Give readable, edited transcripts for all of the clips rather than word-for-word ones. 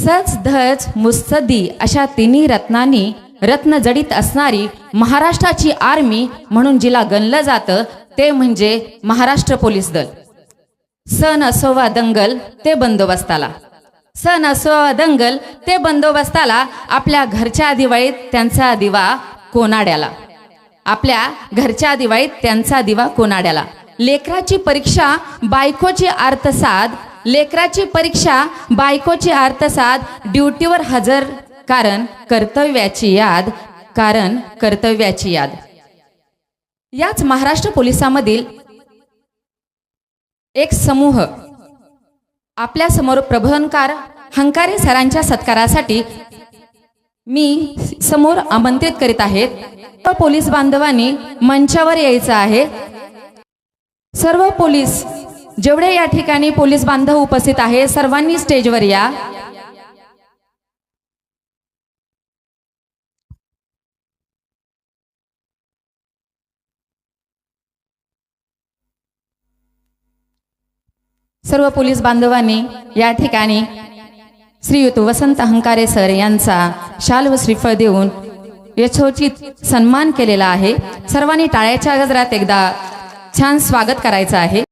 सच धज मुत्सद्दी अशा तिन्ही रत्नांनी रत्न जडित असणारी महाराष्ट्राची आर्मी म्हणून जिला गणलं जातं ते म्हणजे महाराष्ट्र पोलीस दल. सण असो वा दंगल ते बंदोबस्ताला, सण असो वा दंगल ते बंदोबस्ताला, आपल्या घरच्या दिवाळीत त्यांचा दिवा कोनाड्याला, आपल्या घरच्या दिवाळीत त्यांचा दिवा कोनाड्याला. लेकराची परीक्षा बायकोची आर्तसाद, लेकराची परीक्षा बायकोची आर्तसाद, ड्युटीवर हजर कारण कर्तव्याची याद, कारण कर्तव्याची याद. याच महाराष्ट्र पोलिसामधील एक समूह आपल्या समोर प्रबोधनकार हंकारे सरांच्या सत्कारासाठी मी समोर आमंत्रित करीत आहेत. पोलीस बांधवांनी मंचावर यायचं आहे. सर्व पोलीस जेवढे या ठिकाणी पोलीस बांधव उपस्थित आहे सर्वांनी स्टेजवर या. सर्व पोलीस बांधवांनी या ठिकाणी श्रीयुत वसंत हंकारे सर यांचा शाल व श्रीफळ देऊन यथोचित सन्मान केलेला आहे. सर्वांनी टाळ्याच्या गजरात एकदा छान स्वागत करायचं आहे.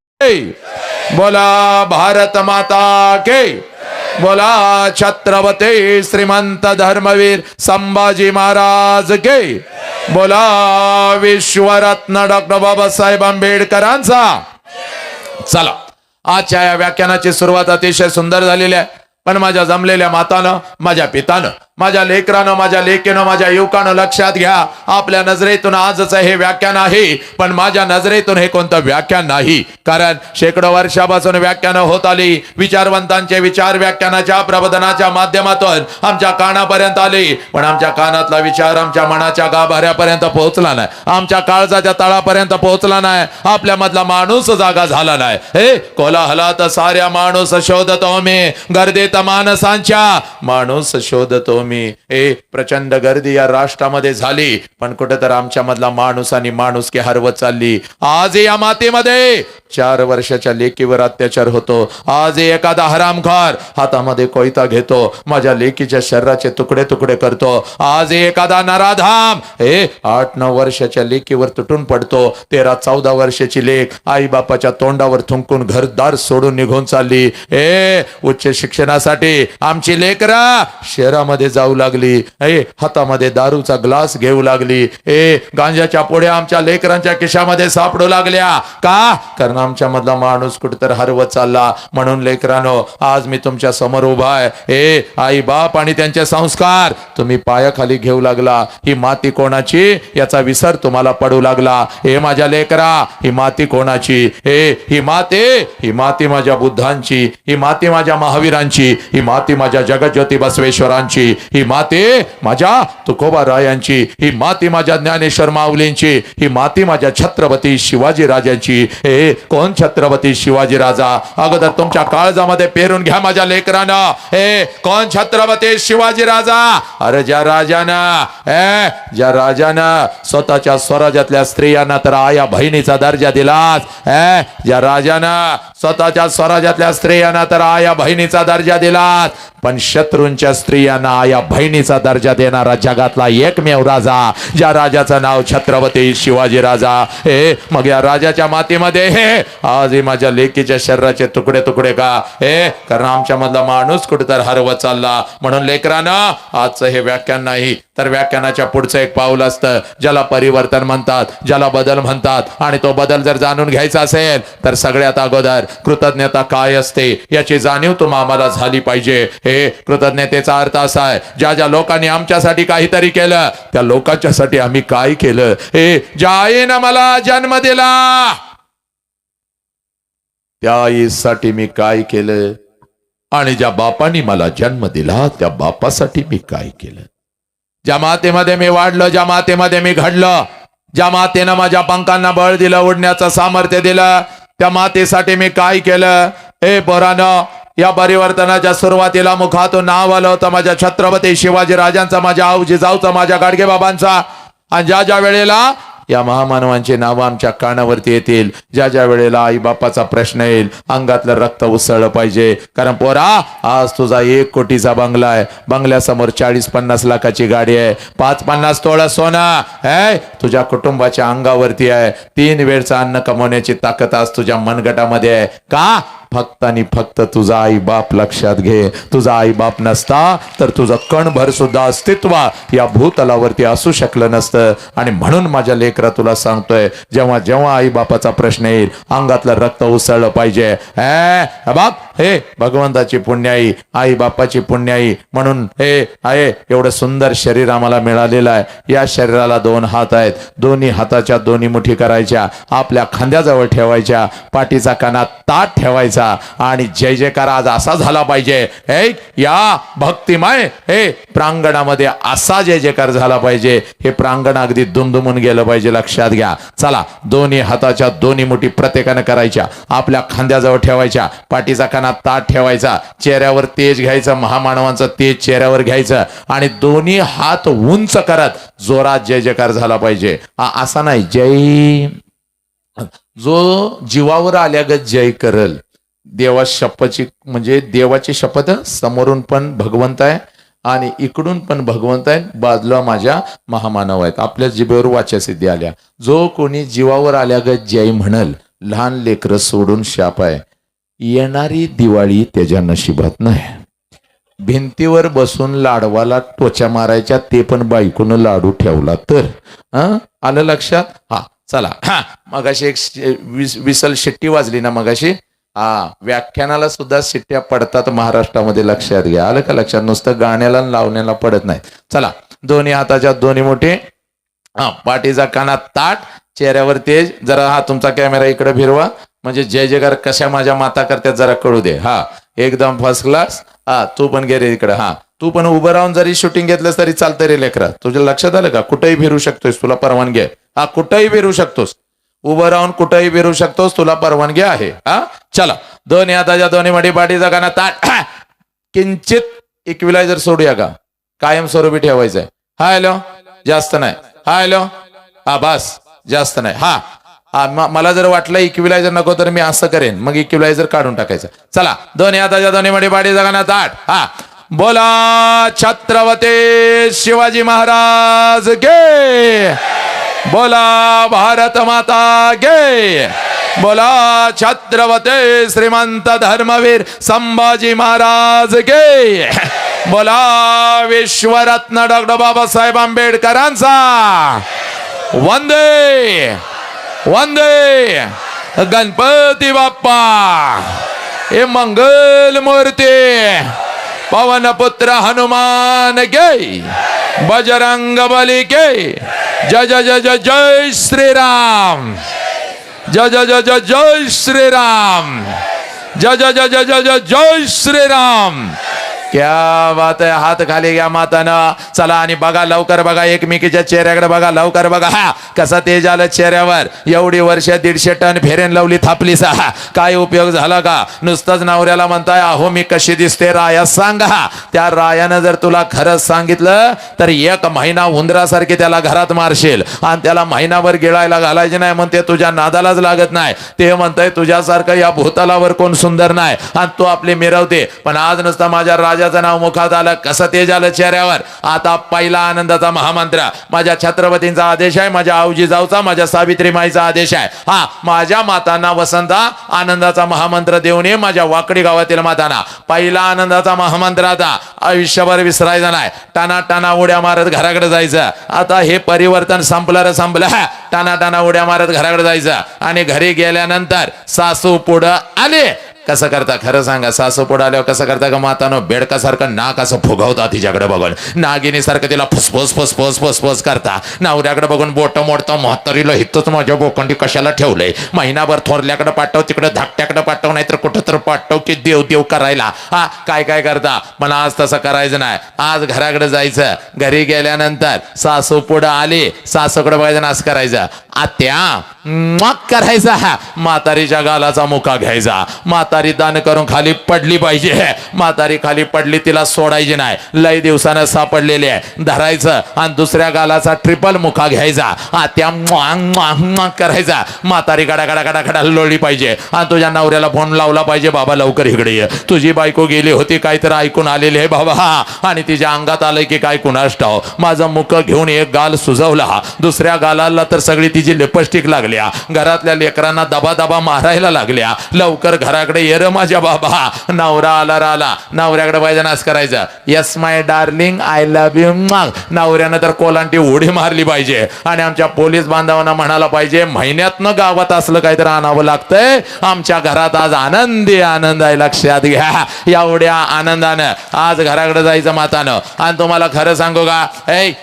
बोला भारत माता के, बोला छत्रपती श्रीमंत धर्मवीर संभाजी महाराज के, बोला विश्वरत्न डॉक्टर बाबासाहेब आंबेडकरांचा. चला, आजच्या या व्याख्यानाची सुरुवात अतिशय सुंदर झालेली आहे. पण माझ्या जमलेल्या मातानं, माझ्या पितानं, माझ्या लेकरानं, माझ्या लेकीनं, माझ्या युवकानं लक्षात घ्या, आपल्या नजरेतून आजच हे व्याख्यान आहे, पण माझ्या नजरेतून हे कोणतं व्याख्यान नाही. कारण शेकडो वर्षापासून व्याख्यानं होत आली. विचारवंतांचे विचार व्याख्यानाच्या प्रबोधनाच्या माध्यमातून आमच्या कानापर्यंत आले, पण आमच्या कानातला विचार आमच्या मनाच्या गाभाऱ्यापर्यंत पोहोचला नाही, आमच्या काळजाच्या तळापर्यंत पोहोचला नाही, आपल्या मधला माणूस जागा झाला नाही. हे कोलाहलात साऱ्या माणूस शोधतो मी, गर्दीत माणसांच्या माणूस शोधतो मी. प्रचंड गर्दी या राष्ट्रामध्ये झाली, पण कुठेतरी आमच्या मधला माणूस आणि माणुसकी हरवत चालली. आज या मातीमध्ये 4 वर्षाच्या लेकीवर अत्याचार होतो. आज एखादा हरामखोर हातामध्ये कोयता घेतो, माझ्या लेकीच्या शरीराचे तुकडे तुकडे करतो. आज एखादा नराधाम 8-9 वर्षाच्या लेकीवर तुटून पडतो. 13-14 वर्षाची लेक आई बापाच्या तोंडावर थुंकून घरदार सोडून निघून चालली. उच्च शिक्षणासाठी आमची लेकरा शहरामध्ये जाऊ लागली. हातामध्ये दारूचा ग्लास घेऊ लागली. गांजाच्या पुढे आमच्या लेकरांच्या खिशामध्ये सापडू लागल्या. का? कारण आमच्या मधला माणूस कुठेतरी हरवत चालला. म्हणून लेकरांनो, आज मी तुमच्या समोर उभा आहे. आई बाप आणि त्यांचे संस्कार तुम्ही पायाखाली घेऊ लागला. ही माती कोणाची याचा विसर तुम्हाला पडू लागला. माझ्या लेकरा, ही माती कोणाची? ही माती माझ्या बुद्धांची, ही माती माझ्या महावीरांची, ही माती माझ्या जगज्योती बसवेश्वरांची, ही माती माझ्या तुकोबा रायांची, ही माती माझ्या ज्ञानेश्वर माऊलींची, ही माती माझ्या छत्रपती शिवाजी राजांची. कोण छत्रपती शिवाजी राजा? अगोदर तुमच्या काळजामध्ये पेरून घ्या माझ्या लेकरांना. कोण छत्रपती शिवाजी राजा? अरे ज्या राजानं स्वतःच्या स्वराज्यातल्या स्त्रियांना तर आया बहिणीचा दर्जा दिलास, ज्या राजानं स्वतःच्या स्वराज्यातल्या स्त्रियांना तर आया बहिणीचा दर्जा दिलास, पण शत्रूंच्या स्त्रियांना आया बहिणीचा दर्जा देणारा जगातला एकमेव राजा, ज्या राजाचं नाव छत्रपती शिवाजी राजा. मग या राजाच्या मातीमध्ये आज माझ्या लेकीच्या शरीराचे तुकडे तुकडे का? कारण आमच्या मधला माणूस कुठेतरी हरवत चालला. म्हणून लेकरांना, आजचं हे व्याख्यान नाही तर व्याख्यानाच्या पुढचं एक पाऊल असतं, ज्याला परिवर्तन म्हणतात, ज्याला बदल म्हणतात. आणि तो बदल जर जाणून घ्यायचा असेल तर सगळ्यात अगोदर कृतज्ञता काय असते याची जाणीव तुम्हाला आम्हाला झाली पाहिजे. कृतज्ञतेचा अर्थ असा आहे, ज्या ज्या लोकांनी आमच्यासाठी काहीतरी केलं त्या लोकांच्यासाठी आम्ही काय केलं. ज्या आईनं मला जन्म दिला त्या आईसाठी मी काय केलं, आणि ज्या बापानी मला जन्म दिला त्या बापासाठी मी काय केलं. ज्या मातेमध्ये मी वाढलो, ज्या मातेमध्ये मी घडलो, ज्या मातेनं माझ्या पंखांना बळ दिलं, उडण्याचं सामर्थ्य दिलं, त्या मातेसाठी मी काय केलं. पोरांनो, या परिवर्तनाच्या सुरुवातीला मुखातून नाव आलं होतं माझ्या छत्रपती शिवाजी राजांचा, माझ्या आऊजी जाऊचा, माझ्या गाडगे बाबांचा. आणि ज्या ज्या वेळेला या महामानवांची नावं आमच्या कानावरती येतील. ज्या ज्या वेळेला आई बापाचा प्रश्न येईल, अंगातलं रक्त उसळलं पाहिजे. कारण पोरा, आज तुझा 1 कोटीचा बंगला आहे, बंगल्यासमोर 40-50 लाखाची गाडी आहे, 5-50 तोळा सोनं आहे, तुझ्या कुटुंबाच्या अंगावरती आहे. 3 वेळचं अन्न कमवण्याची ताकद आज तुझ्या मनगटामध्ये आहे. का? फक्त आणि फक्त तुझा आई बाप लक्षात घे. तुझा आई बाप नसता तर तुझं कणभर सुद्धा अस्तित्व या भूतलावरती असू शकलं नसतं. आणि म्हणून माझ्या लेकरा तुला सांगतोय, जेव्हा जेव्हा आई बापाचा प्रश्न येईल, अंगातलं रक्त उसळलं पाहिजे. बाप, हे भगवंताची पुण्याई, आई बापाची पुण्याई. म्हणून हे आहे एवढं सुंदर शरीर आम्हाला मिळालेलं आहे. या शरीराला 2 हात आहेत, दोन्ही हाताच्या दोन्ही मुठी करायच्या, आपल्या खांद्याजवळ ठेवायच्या, पाठीचा कानात ताट ठेवायचा आणि जय जयकार आज असा झाला पाहिजे. या भक्तिमय हे प्रांगणामध्ये असा जय जयकार झाला पाहिजे. हे प्रांगण अगदी दुमदुमून गेलं पाहिजे. लक्षात घ्या. चला, दोन्ही हाताच्या दोन्ही मुठी प्रत्येकानं करायच्या, आपल्या खांद्याजवळ ठेवायच्या, पाठीचा कानात ताट ठेवायचा, चेहऱ्यावर तेज घ्यायचं, महामानवांचं तेज चेहऱ्यावर घ्यायचं आणि दोन्ही हात उंच करत जोरात जय जयकार झाला पाहिजे. असा नाही जय, जो जीवावर आल्यागत जय करल, देवा शपथची म्हणजे देवाची शपथ, समोरून पण भगवंत आहे आणि इकडून पण भगवंत आहे, बाजूला माझ्या महामानव आहेत. आपल्या जिभेवर वाच्यासिद्धी आल्या. जो कोणी जीवावर आल्यागत जय म्हणल, लहान लेकरं सोडून शाप आहे. येणारी दिवाळी त्याच्या नशिबात नाही. भिंतीवर बसून लाडवाला टोचा मारायच्या, ते पण बायकोनं लाडू ठेवला तर. आलं लक्षात? हा, चला. मगाशी एक विसल शिट्टी वाजली ना मगाशी. व्याख्यानाला सुद्धा शिट्ट्या पडतात महाराष्ट्रामध्ये. लक्षात घ्या. आलं का लक्षात? नुसतं गाण्याला लावण्याला पडत नाही. चला, दोन्ही हाताच्या दोन्ही मोठे, पाठीचा कानात ताट, चेहऱ्यावर तेज. जरा तुमचा कॅमेरा इकडे फिरवा, म्हणजे जय जयकार कशा माझ्या माता करतात जरा कळू दे. एकदम फर्स्ट क्लास. तू पण गे रे इकडे. तू पण उभं राहून जरी शूटिंग घेतलंस तरी चालतंय रे लेकरा. तुझ्या लक्षात आलं का? कुठेही फिरू शकतोस, तुला परवानगी आहे. कुठेही फिरू शकतोस, उभं राहून कुठेही फिरू शकतोस, तुला परवानगी आहे. चला, दोन्ही हाताच्या दोन्ही मडी, पाठीचा कानात ताट. किंचित इक्विलायझर सोडूया का? कायमस्वरूपी ठेवायचंय. हॅलो, जास्त नाही. हॅलो, बस, जास्त नाही. मला जर वाटलं इक्विलायझर नको तर मी असं करेन, मग इक्विलायझर काढून टाकायचं. चला, दोन्ही हाताच्या दोन्ही मडी, पाठीचा कानात ताट. बोला छत्रपती शिवाजी महाराज गे. बोला भारत माता गे. बोला छत्रपती श्रीमंत धर्मवीर संभाजी महाराज गे. बोला विश्वरत्न डॉक्टर बाबासाहेब आंबेडकरांचा वंदे वंदे. गणपती बाप्पा हे मंगल मूर्ती, पवन पुत्र हनुमान गे, बजरंग बली गे. जय जय जय जय जय श्रीराम. जय जय जय जय जय श्रीराम. जय जय जय जय जय जय जय श्रीराम. क्या बात आहे. हात खाली घ्या मातानं. चला आणि बघा, लवकर बघा, एकमेकीच्या चेहऱ्याकडे बघा, लवकर बघा. कसा तेज आलं चेहऱ्यावर. एवढी वर्ष 150 टन फेरेन लवली थापली. काय उपयोग झाला का? नुसतंच नवऱ्याला म्हणताय अहो मी कशी दिसते राया सांगा. त्या रायानं जर तुला खरंच सांगितलं तर 1 महिना उंदरासारखे त्याला घरात मारशील आणि त्याला महिनाभर गिळायला घालायचे नाही, म्हणते तुझ्या नादालाच लागत नाही. ते म्हणताय तुझ्यासारखं या भूतलावर कोण सुंदर नाही आणि तू आपली मिरवते. पण आज नुसता माझ्या राजाचं नाव मुखात आलं, कसं तेज आलं चेहऱ्यावर. आता पहिला आनंदाचा महामंत्र माझ्या छत्रपतींचा आदेश आहे, माझ्या आऊजी जाऊचा, माझ्या सावित्रीमाईचा आदेश आहे. माझ्या मातांना वसंता आनंदाचा महामंत्र देऊन ये. माझ्या वाकडी गावातील मातांना पहिला आनंदाचा महामंत्र आता आयुष्यभर विसरायचा नाही. टाना टाना उड्या मारत घराकडे जायचं. आता हे परिवर्तन संपलं. टाना टाना उड्या मारत घराकडे जायचं आणि घरी गेल्यानंतर सासू पुढं आले. कसं करता खरं सांगा? सासू पुढे आल्यावर कसं करता का? मातानो बेडकासारखं नाक असं फुगवता तिच्याकडे बघून, नागिनीसारखं तिला फुसफुस फुसफुस फुसफुस करता. नवऱ्याकडे बघून बोट मोडता, म्हातारीला हितच माझ्या बोकंडी कशाला ठेवलंय? महिनाभर थोरल्याकडे पाठव, तिकडे धाकट्याकडे पाठव, नाहीतर कुठं तर पाठव की देव देव करायला. काय काय करता? पण आज तसं करायचं नाही. आज घराकडे जायचं. घरी गेल्यानंतर सासू पुढे आली, सासूकडे बघायचं, नाच करायचं. आत्या मग करायचा. म्हातारीच्या गालाचा मुका घ्यायचा. म्हातारी म्हातारी दान करून खाली पडली पाहिजे. म्हातारी खाली पडली तिला सोडायची नाही. लय दिवसानं सापडलेली आहे. धरायचं आणि दुसऱ्या गालाचा ट्रिपल मुखा घ्यायचा. त्या करायचा. म्हातारी गडा गडा गडा गडा लोळली पाहिजे. आणि तुझ्या नवऱ्याला फोन लावला पाहिजे, बाबा लवकर इकडे ये, तुझी बायको गेली होती काहीतरी ऐकून आलेली आहे बाबा, आणि तिच्या अंगात आलंय की काय कुणास ठाव. माझं मुख घेऊन एक गाल सुजवला, दुसऱ्या गालाला तर सगळी तिची लिपस्टिक लागल्या. घरातल्या लेकरांना दबा दबा मारायला लागल्या. लवकर घराकडे ये र माझ्या बाबा. नवरा आला नवऱ्याकडे पाहिजे नाच करायचं. Yes my darling I love you. नवऱ्यानं तर कोलांटी उडी मारली पाहिजे. आणि आमच्या पोलीस बांधवांना म्हणाला पाहिजे, महिन्यातनं गावात असलं काहीतरी आणावं लागतंय. आमच्या घरात आज आनंदी आनंद आहे, लक्षात घ्या. एवढ्या आनंदानं आज घराकडे जायचं मातानं. आणि तुम्हाला खरं सांगू का,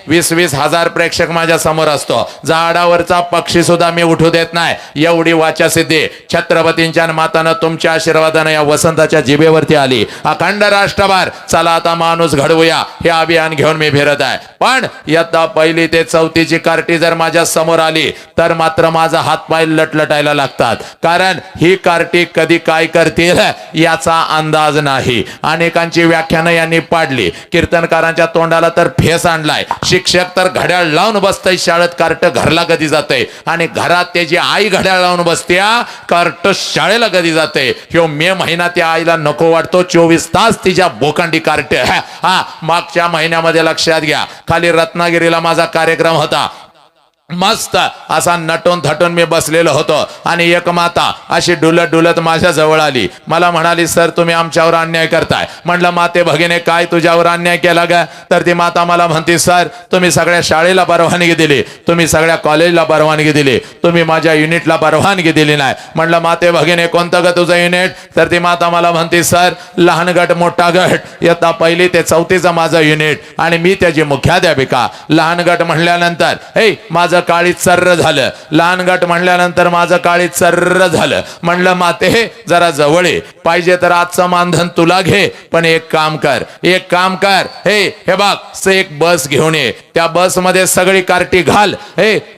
20-20 हजार प्रेक्षक माझ्या समोर असतो. झाडावरचा पक्षी सुद्धा मी उठू देत नाही. एवढी वाचा सिद्धी छत्रपतींच्या मातानं तुमच्या आशीर्वादानं या वसंताच्या जिभेवरती आली. अखंड राष्ट्रभर चला आता माणूस घडवूया हे अभियान घेऊन मी फिरत आहे. पण इयत्ता 1ली ते 4थीची कार्टी जर माझ्या समोर आली तर मात्र माझा हातपाय लटलटायला लागतात. कारण ही कार्टी कधी काय करतील याचा अंदाज नाही. अनेकांची व्याख्यानं यांनी पाडली. कीर्तनकारांच्या तोंडाला तर फेस आणलाय. शिक्षक तर घड्याळ लावून बसतय शाळेत, कार्ट घरला कधी जाते. आणि घरात त्याची आई घड्याळ लावून बसत्या, कार्ट शाळेला कधी जाते. ह्यो मे महिना त्या आईला नको वाटतो. 24 तास तिच्या बोकांडी कार्ट. मागच्या महिन्यामध्ये लक्षात घ्या, खाली रत्नागिरीला माझा कार्यक्रम होता. मस्त असा नटून थटून मी बसलेलो होतो. आणि एक माता अशी डुलत डुलत माझ्या जवळ आली. मला म्हणाली, सर तुम्ही आमच्यावर अन्याय करताय. म्हणलं, माते भगिनी काय तुझ्यावर अन्याय केला ग? तर ती माता मला म्हणते, सर तुम्ही सगळ्या शाळेला परवानगी दिली, तुम्ही सगळ्या कॉलेजला परवानगी दिली, तुम्ही माझ्या युनिटला परवानगी दिली नाही. म्हणलं, माते भगिनी कोणतं ग तुझं युनिट? तर ती माता मला म्हणते, सर लहान गट मोठा गट, इयत्ता 1ली ते 4थीचं माझं युनिट आणि मी त्याची मुख्याध्यापिका. लहान गट म्हणल्यानंतर माझं काळी चर्र झालं. लहान गट म्हणल्यानंतर माझं काळी चर्र झालं. म्हणलं, माते जरा जवळ ये, पाहिजे तर आजचं मानधन तुला घे, पण एक काम कर, हे बघ एक बस घेऊन ये. त्या बस मध्ये सगळी कार्टी घाल.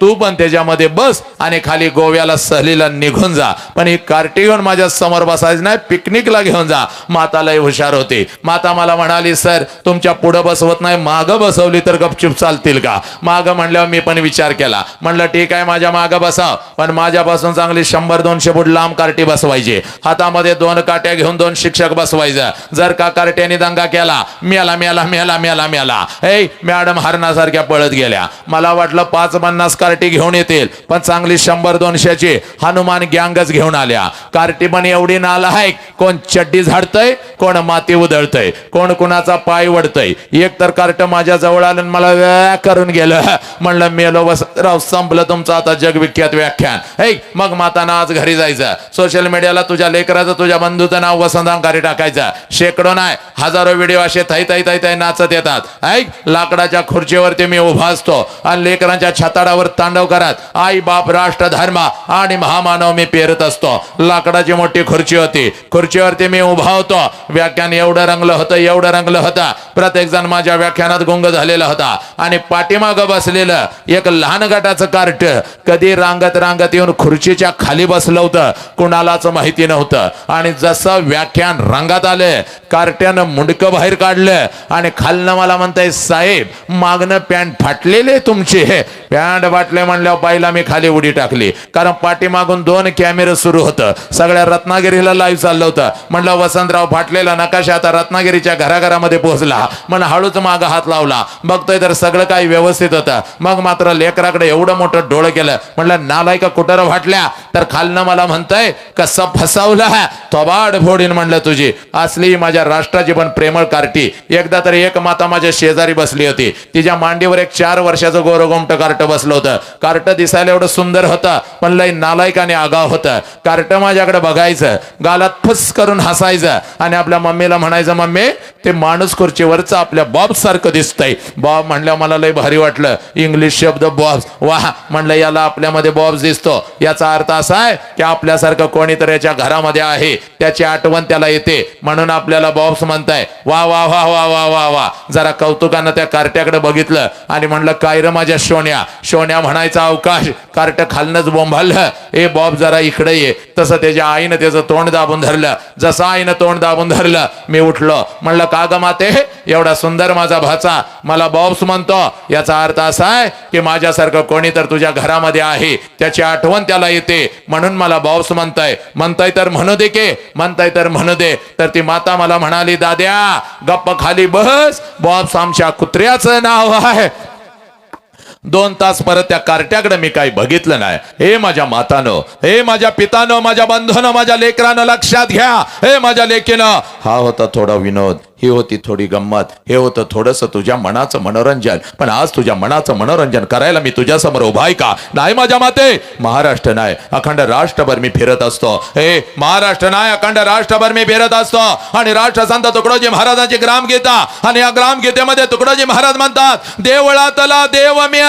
तू पण त्याच्यामध्ये बस आणि खाली गोव्याला सहलीला निघून जा. पण ही कार्टी घेऊन माझ्या समोर बसायचं नाही, पिकनिकला घेऊन जा. माता लय हुशार होती. माता मला म्हणाली, सर तुमच्या पुढे बसवत नाही, माग बसवली तर गपचूप चालतील का? माग म्हणल्यावर मी पण विचार केला. म्हणलं, ठीक आहे माझ्या माग बसाव, पण माझ्यापासून चांगली 100-200 फूट लांब कार्टी बसवायची. हातामध्ये 2 काट्या घेऊन 2 शिक्षक बसवायचं. जर का कार्ट्याने दंगा केला, मेला मेला मेला मेला मेला. मॅडम हरणासारख्या पळत गेल्या. मला वाटलं 5-50 कार्टी घेऊन येतील, पण चांगली 100-200ची हनुमान गँगच घेऊन आल्या. कार्टी पण एवढी नालायक, कोण चड्डी झाडतय, कोण माती उधळतय, कोण कुणाचा पाय वडतय. एक तर कार्ट माझ्या जवळ आलं आणि मला करून गेलं. म्हणलं, मेलो वसंतराव, संपलं तुमचं आता जगविख्यात व्याख्यान. मग माताना आज घरी जायचं. सोशल मीडियाला तुझ्या लेकराचं, तुझ्या बंधूचं नाव वसंतांकारी टाकायचं. शेकडो नाही हजारो व्हिडिओ असे थै थै थै थै नाचत येतात. लाकडाच्या खुर्चीवरती मी उभा असतो आणि लेकरांच्या छताडावर तांडव करत आई बाप राष्ट्र धर्म आणि महामानव मी पेरत असतो. लाकडाची मोठी खुर्ची होती, खुर्चीवरती मी उभा होतो. व्याख्यान एवढं रंगलं होतं. प्रत्येक जण माझ्या व्याख्यानात गुंग झालेला होता. आणि पाठीमागं बसलेलं एक लहान गटाचं कार्ट कधी रांगत येऊन खुर्चीच्या खाली बसलं होतं, कुणालाच माहिती नव्हतं. आणि जसं व्याख्यान रंगात आलं, कार्ट्यानं मुंडकं बाहेर काढलं आणि खालनं मला म्हणताय, साहेब मागणं पॅन्ट फाटलेले तुमचे. पॅन्ट फाटले म्हणल्यावर पहिला मी खाली उडी टाकली, कारण पाठीमागून 2 कॅमेरे सुरू होतं. सगळ्या रत्नागिरीला लाईव्ह चाललं होतं. म्हणलं, वसंतराव फाटलेला नकाशा आता रत्नागिरीच्या घराघरामध्ये पोहोचला. म्हणून हळूच माग हात लावला, बघतोय तर सगळं काही व्यवस्थित होतं. मग मात्र लेकराकडे एवढं मोठं डोळं केलं. म्हणलं, नालायका कुठं फाटल्या? तर खालनं मला म्हणतंय, कसं फसवलं, थोबाड फोडीन. म्हणलं, तुझी असली माझ्या राष्ट्राची पण प्रेमळ कार्टी. एकदा तर एक माता माझ्या शेजारी बसली होती. तिच्या मांडीवर एक 4 वर्षाचं गोरगोमट कार्ट बसलं होतं. कार्ट दिसायला एवढं सुंदर होतं, पण लय नालायक आणि आगाव होतं. कार्ट माझ्याकडे बघायचं, गालात फुस करून हसायचं आणि आपल्या मम्मीला म्हणायचं, मम्मी ते माणूस खुर्चीवरचं आपल्या बॉब सारखं दिसतंय. बॉब म्हणल्यावर मला लय भारी वाटलं. इंग्लिश शब्द बॉब. वाह म्हणलं याला आपल्यामध्ये बॉब्स दिसतो, याचा अर्थ असा आहे की आपल्यासारखं कोणीतरी याच्या घरामध्ये आहे, त्याची आठवण त्याला येते म्हणून आपल्याला बॉब्स म्हणताय. वा वा वा वा वा वा वा. जरा कौतुकानं त्या कार्ट्याकडे बघितलं आणि म्हणलं काय रे माझ्या शोन्या. शोन्या म्हणायचा अवकाश, कार्ट खालनच बोंबाललं, ए बॉब जरा इकडे ये. तसं त्याच्या आईनं त्याचं तोंड दाबून धरलं. जसं आईनं तोंड दाबून धरलं मी उठलो. म्हणलं का ग माते, एवढा सुंदर माझा भाचा मला बॉब्स म्हणतो, याचा अर्थ असा आहे की माझ्यासारखं कोणी तर तुझ्या घरामध्ये आहे, त्याची आठवण त्याला येते म्हणून मला बॉब्स म्हणताय तर म्हणू दे के, म्हणताय तर म्हणू दे. तर ती माता मला म्हणाली दाद्या गप्प खाली बस, बॉब्स आमच्या कुत्र्याचं नाव आहे. 2 तास परत त्या कार्ट्याकडे मी काही बघितलं नाही. हे माझ्या मातानो, हे माझ्या पितानो, माझ्या बंधूनो, माझ्या लेकरानं लक्षात घ्या. हे माझ्या लेकीनं, हा होता थोडा विनोद, ही होती थोडी गंमत, हे होतं थोडंसं तुझ्या मनाचं मनोरंजन. पण आज तुझ्या मनाचं मनोरंजन करायला मी तुझ्या समोर उभा आहे का? नाही माझ्या माते. महाराष्ट्र नाही अखंड राष्ट्रभर मी फिरत असतो. हे महाराष्ट्र नाही अखंड राष्ट्रभर मी फिरत असतो. आणि राष्ट्रसंत तुकडोजी महाराजांची ग्रामगीता, आणि या ग्रामगीतेमध्ये तुकडोजी महाराज म्हणतात देवळातला देव मेला.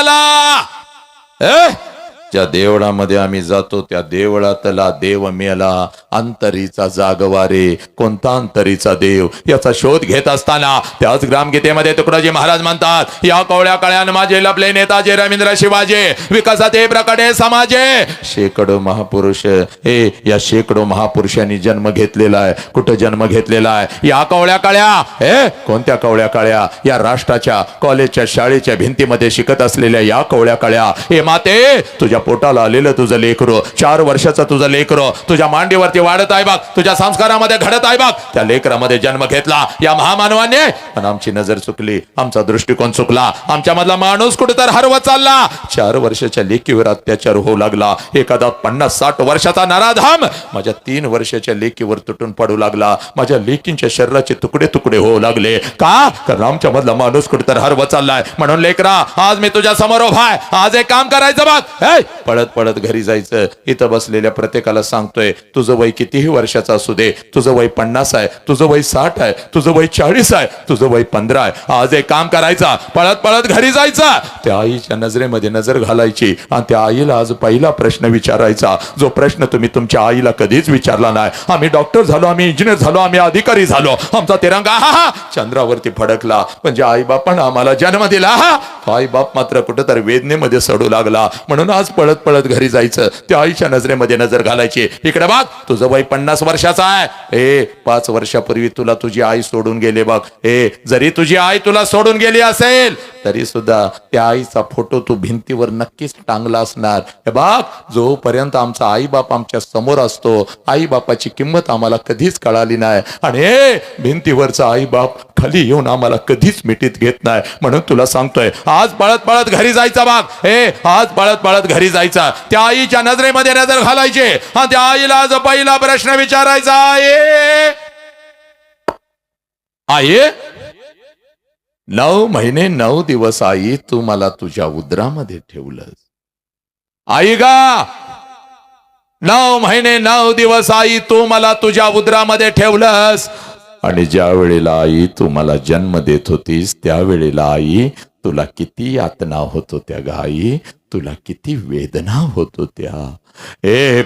ज्या देवळामध्ये आम्ही जातो त्या देवळातला देव मेला. अंतरीचा जागवारे, कोणता अंतरीचा देव याचा शोध घेत असताना त्याच ग्रामगीतेमध्ये तुकडोजी महाराज म्हणतात या कवळ्या कळ्यान माझे लपले नेताजे रवींद्र शिवाजी, विकासाते प्रकटे समाजे. शेकडो महापुरुष, हे या शेकडो महापुरुषांनी जन्म घेतलेला आहे. कुठं जन्म घेतलेला आहे? या कवळ्या कळ्या. हे कोणत्या कवळ्या कळ्या? या राष्ट्राच्या कॉलेजच्या शाळेच्या भिंतीमध्ये शिकत असलेल्या या कवळ्या कळ्या. हे माते, तुझ्या पोटाला आलेलं तुझं लेकरो, 4 वर्षाचं तुझं लेकरो तुझ्या मांडीवरती वाढत आहे बघ, तुझ्या संस्कारामध्ये घडत आहे बघ. त्या लेकरामध्ये जन्म घेतला या महामानवाने, पण आमची नजर चुकली, आमचा दृष्टिकोन चुकला, आमच्या मधला माणूस कुठेतरी हरवत चालला. 4 वर्षाच्या लेकीवर अत्याचार होऊ लागला. एखादा 50-60 वर्षाचा नराधाम माझ्या 3 वर्षाच्या लेकीवर तुटून पडू लागला. माझ्या लेकींच्या शरीराचे तुकडे तुकडे होऊ लागले. का? कारण आमच्या मधला माणूस कुठेतरी हरवत चाललाय. म्हणून लेकरा, आज मी तुझ्या समोर उभा आहे. आज एक काम करायचं बघ, पळत पळत घरी जायचं. इथं बसलेल्या प्रत्येकाला सांगतोय तुझं वय कितीही वर्षाचं असू दे, तुझं वय 50 आहे, तुझं वय 60 आहे, तुझं वय 40 आहे, तुझं वय 15 आहे. आज एक काम करायचा, पळत पळत घरी जायचा. त्या आईच्या नजरेमध्ये नजर घालायची आणि त्या आईला आज पहिला प्रश्न विचारायचा, जो प्रश्न तुम्ही तुमच्या आईला कधीच विचारला नाही. आम्ही डॉक्टर झालो, आम्ही इंजिनियर झालो, आम्ही अधिकारी झालो, आमचा तिरंगा चंद्रावरती फडकला, पण ज्या आई बापानं आम्हाला जन्म दिला तो आई बाप मात्र कुठेतरी वेदनेमध्ये सडू लागला. म्हणून आज पळत पळत घरी जायचं, त्या आईच्या नजरेमध्ये नजर घालायची. इकडे बघ, तुझं वय 50 वर्षाचं आहे. 5 वर्षापूर्वी तुला तुझी आई सोडून गेले बघ. जरी तुझी आई तुला सोडून गेली असेल तरी सुद्धा त्या आईचा फोटो तू भिंतीवर नक्कीच टांगला असणार. हे बघ, जोपर्यंत आमचा आई बाप आमच्या समोर असतो, आई बापाची किंमत आम्हाला कधीच कळाली नाही. आणि भिंतीवरचा आई बाप खाली येऊन आम्हाला कधीच मिठीत घेत नाही. म्हणून तुला सांगतोय, आज पळत पळत घरी जायचा बाग. आज पळत पळत घरी जायचा, त्या आईच्या नजरेमध्ये नजर घालायचे आणि त्या आईला आज पहिला प्रश्न विचारायचा, आई 9 महिने 9 दिवस आई तू मला तुझ्या उदरामध्ये ठेवलंस. आई गा, 9 महिने 9 दिवस आई तू मला तुझ्या उदरामध्ये ठेवलंस. आणि ज्या वेळेला आई तू मला जन्म देत होतीस त्यावेळेला आई तुला किती यातना होत होत्या ग आई, तुला किती वेदना होत होत्या.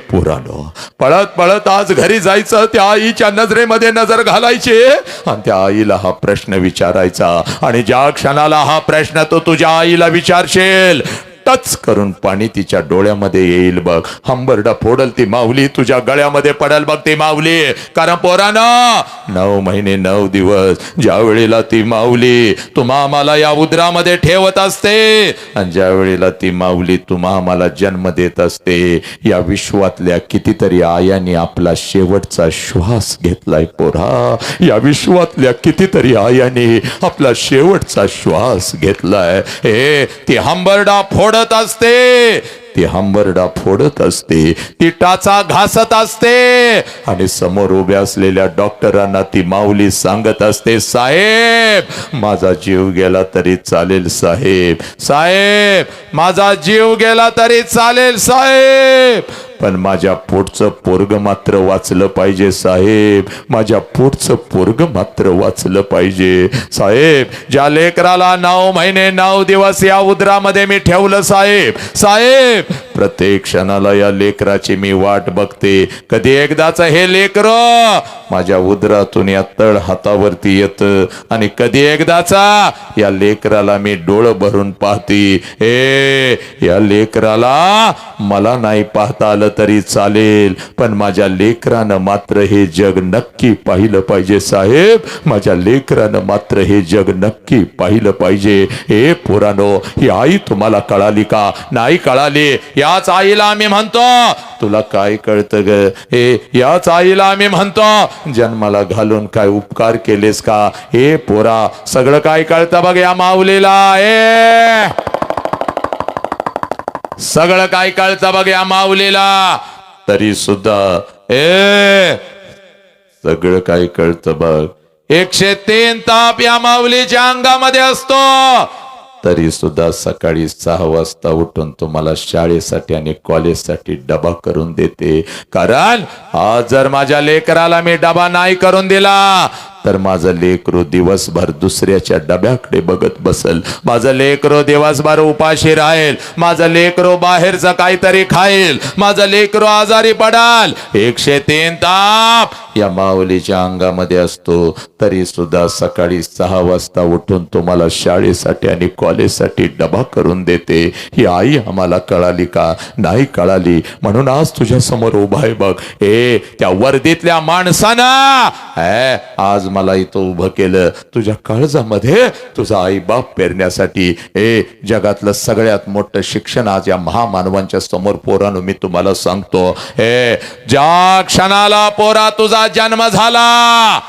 पुरानो, पळत पळत आज घरी जायचं, त्या आईच्या नजरेमध्ये नजर घालायची आणि त्या आईला हा प्रश्न विचारायचा. आणि ज्या क्षणाला हा प्रश्न तो तुझ्या आईला विचारशील, टच करून पाणी तिच्या डोळ्यामध्ये येईल बघ. हंबरडा फोडल ती माऊली, तुझ्या गळ्यामध्ये पडल बघ ती माऊली. कारण पोरानं 9 महिने 9 दिवस ज्या वेळेला ती माऊली तुम्हा आम्हाला या उदरामध्ये ठेवत असते आणि ज्या वेळेला ती माऊली तुम्हा आम्हाला जन्म देत असते, या विश्वातल्या कितीतरी आयांनी आपला शेवटचा श्वास घेतलाय पोरा. या विश्वातल्या कितीतरी आयांनी आपला शेवटचा श्वास घेतलाय. ती हंबरडा फोडत असते, ती हंबरडा फोडत असते, ती टाचा घासत असते आणि समोर उभ्या असलेल्या डॉक्टरांना ती माऊली सांगत असते, साहेब माझा जीव गेला तरी चालेल साहेब, साहेब माझा जीव गेला तरी चालेल साहेब, पण माझ्या पोटचं पोरग मात्र वाचलं पाहिजे साहेब, माझ्या पोटचं पोरग मात्र वाचलं पाहिजे साहेब. ज्या लेकराला 9 महिने 9 दिवस या उदरामध्ये मी ठेवलं साहेब, साहेब प्रत्येक क्षणाला या लेकराची मी वाट बघते. कधी एकदाच हे लेकर माझ्या उदरातून या तळ हातावरती येतं आणि कधी एकदाचा या लेकराला मी डोळं भरून पाहते. या लेकराला मला नाही पाहता आलं तरी चालेल, पण माझ्या लेकरानं मात्र हे जग नक्की पाहिलं पाहिजे साहेब, माझ्या लेकरानं मात्र हे जग नक्की पाहिलं पाहिजे. हे पोरानो, ही आई तुम्हाला कळाली का? नाही कळाली. याच आईला आम्ही म्हणतो, तुला काय कळतं ग? हे याच आईला आम्ही म्हणतो, जन्माला घालून काय उपकार केलेस का? हे पोरा, सगळं काय कळतं बघ या माऊलीला. सगळं काय कळतं बघ या माऊलीला. तरी सुद्धा सगळं काय कळतं बघ. 103 ताप या माऊलीच्या अंगामध्ये असतो, तरी सुद्धा सकाळी 6 वाजता उठून तुम्हाला शाळेसाठी आणि कॉलेजसाठी डबा करून देते. कारण आज जर माझ्या लेकराला मी डबा नाही करून दिला तर माझं लेकरू दिवसभर दुसऱ्याच्या डब्याकडे बघत बसल, माझं लेकरू दिवसभर उपाशी राहील, माझं लेकरू बाहेरचं काहीतरी खाईल, माझं लेकरू आजारी पडाल. 103 ताप या माऊलीच्या अंगामध्ये असतो, तरी सुद्धा सकाळी 6 वाजता उठून तुम्हाला शाळेसाठी आणि कॉलेजसाठी डबा करून देते. ही आई आम्हाला कळाली का? नाही कळाली. म्हणून आज तुझ्या समोर उभा आहे बघ. त्या वर्दीतल्या माणसानं आज मला इथं उभं केलं तुझ्या काळजामध्ये तुझा आई बाप पेरण्यासाठी. जगातलं सगळ्यात मोठं शिक्षण आज या महामानवांच्या समोर पोरांनो मी तुम्हाला सांगतो. ज्या क्षणाला पोरा तुझा जन्म झाला,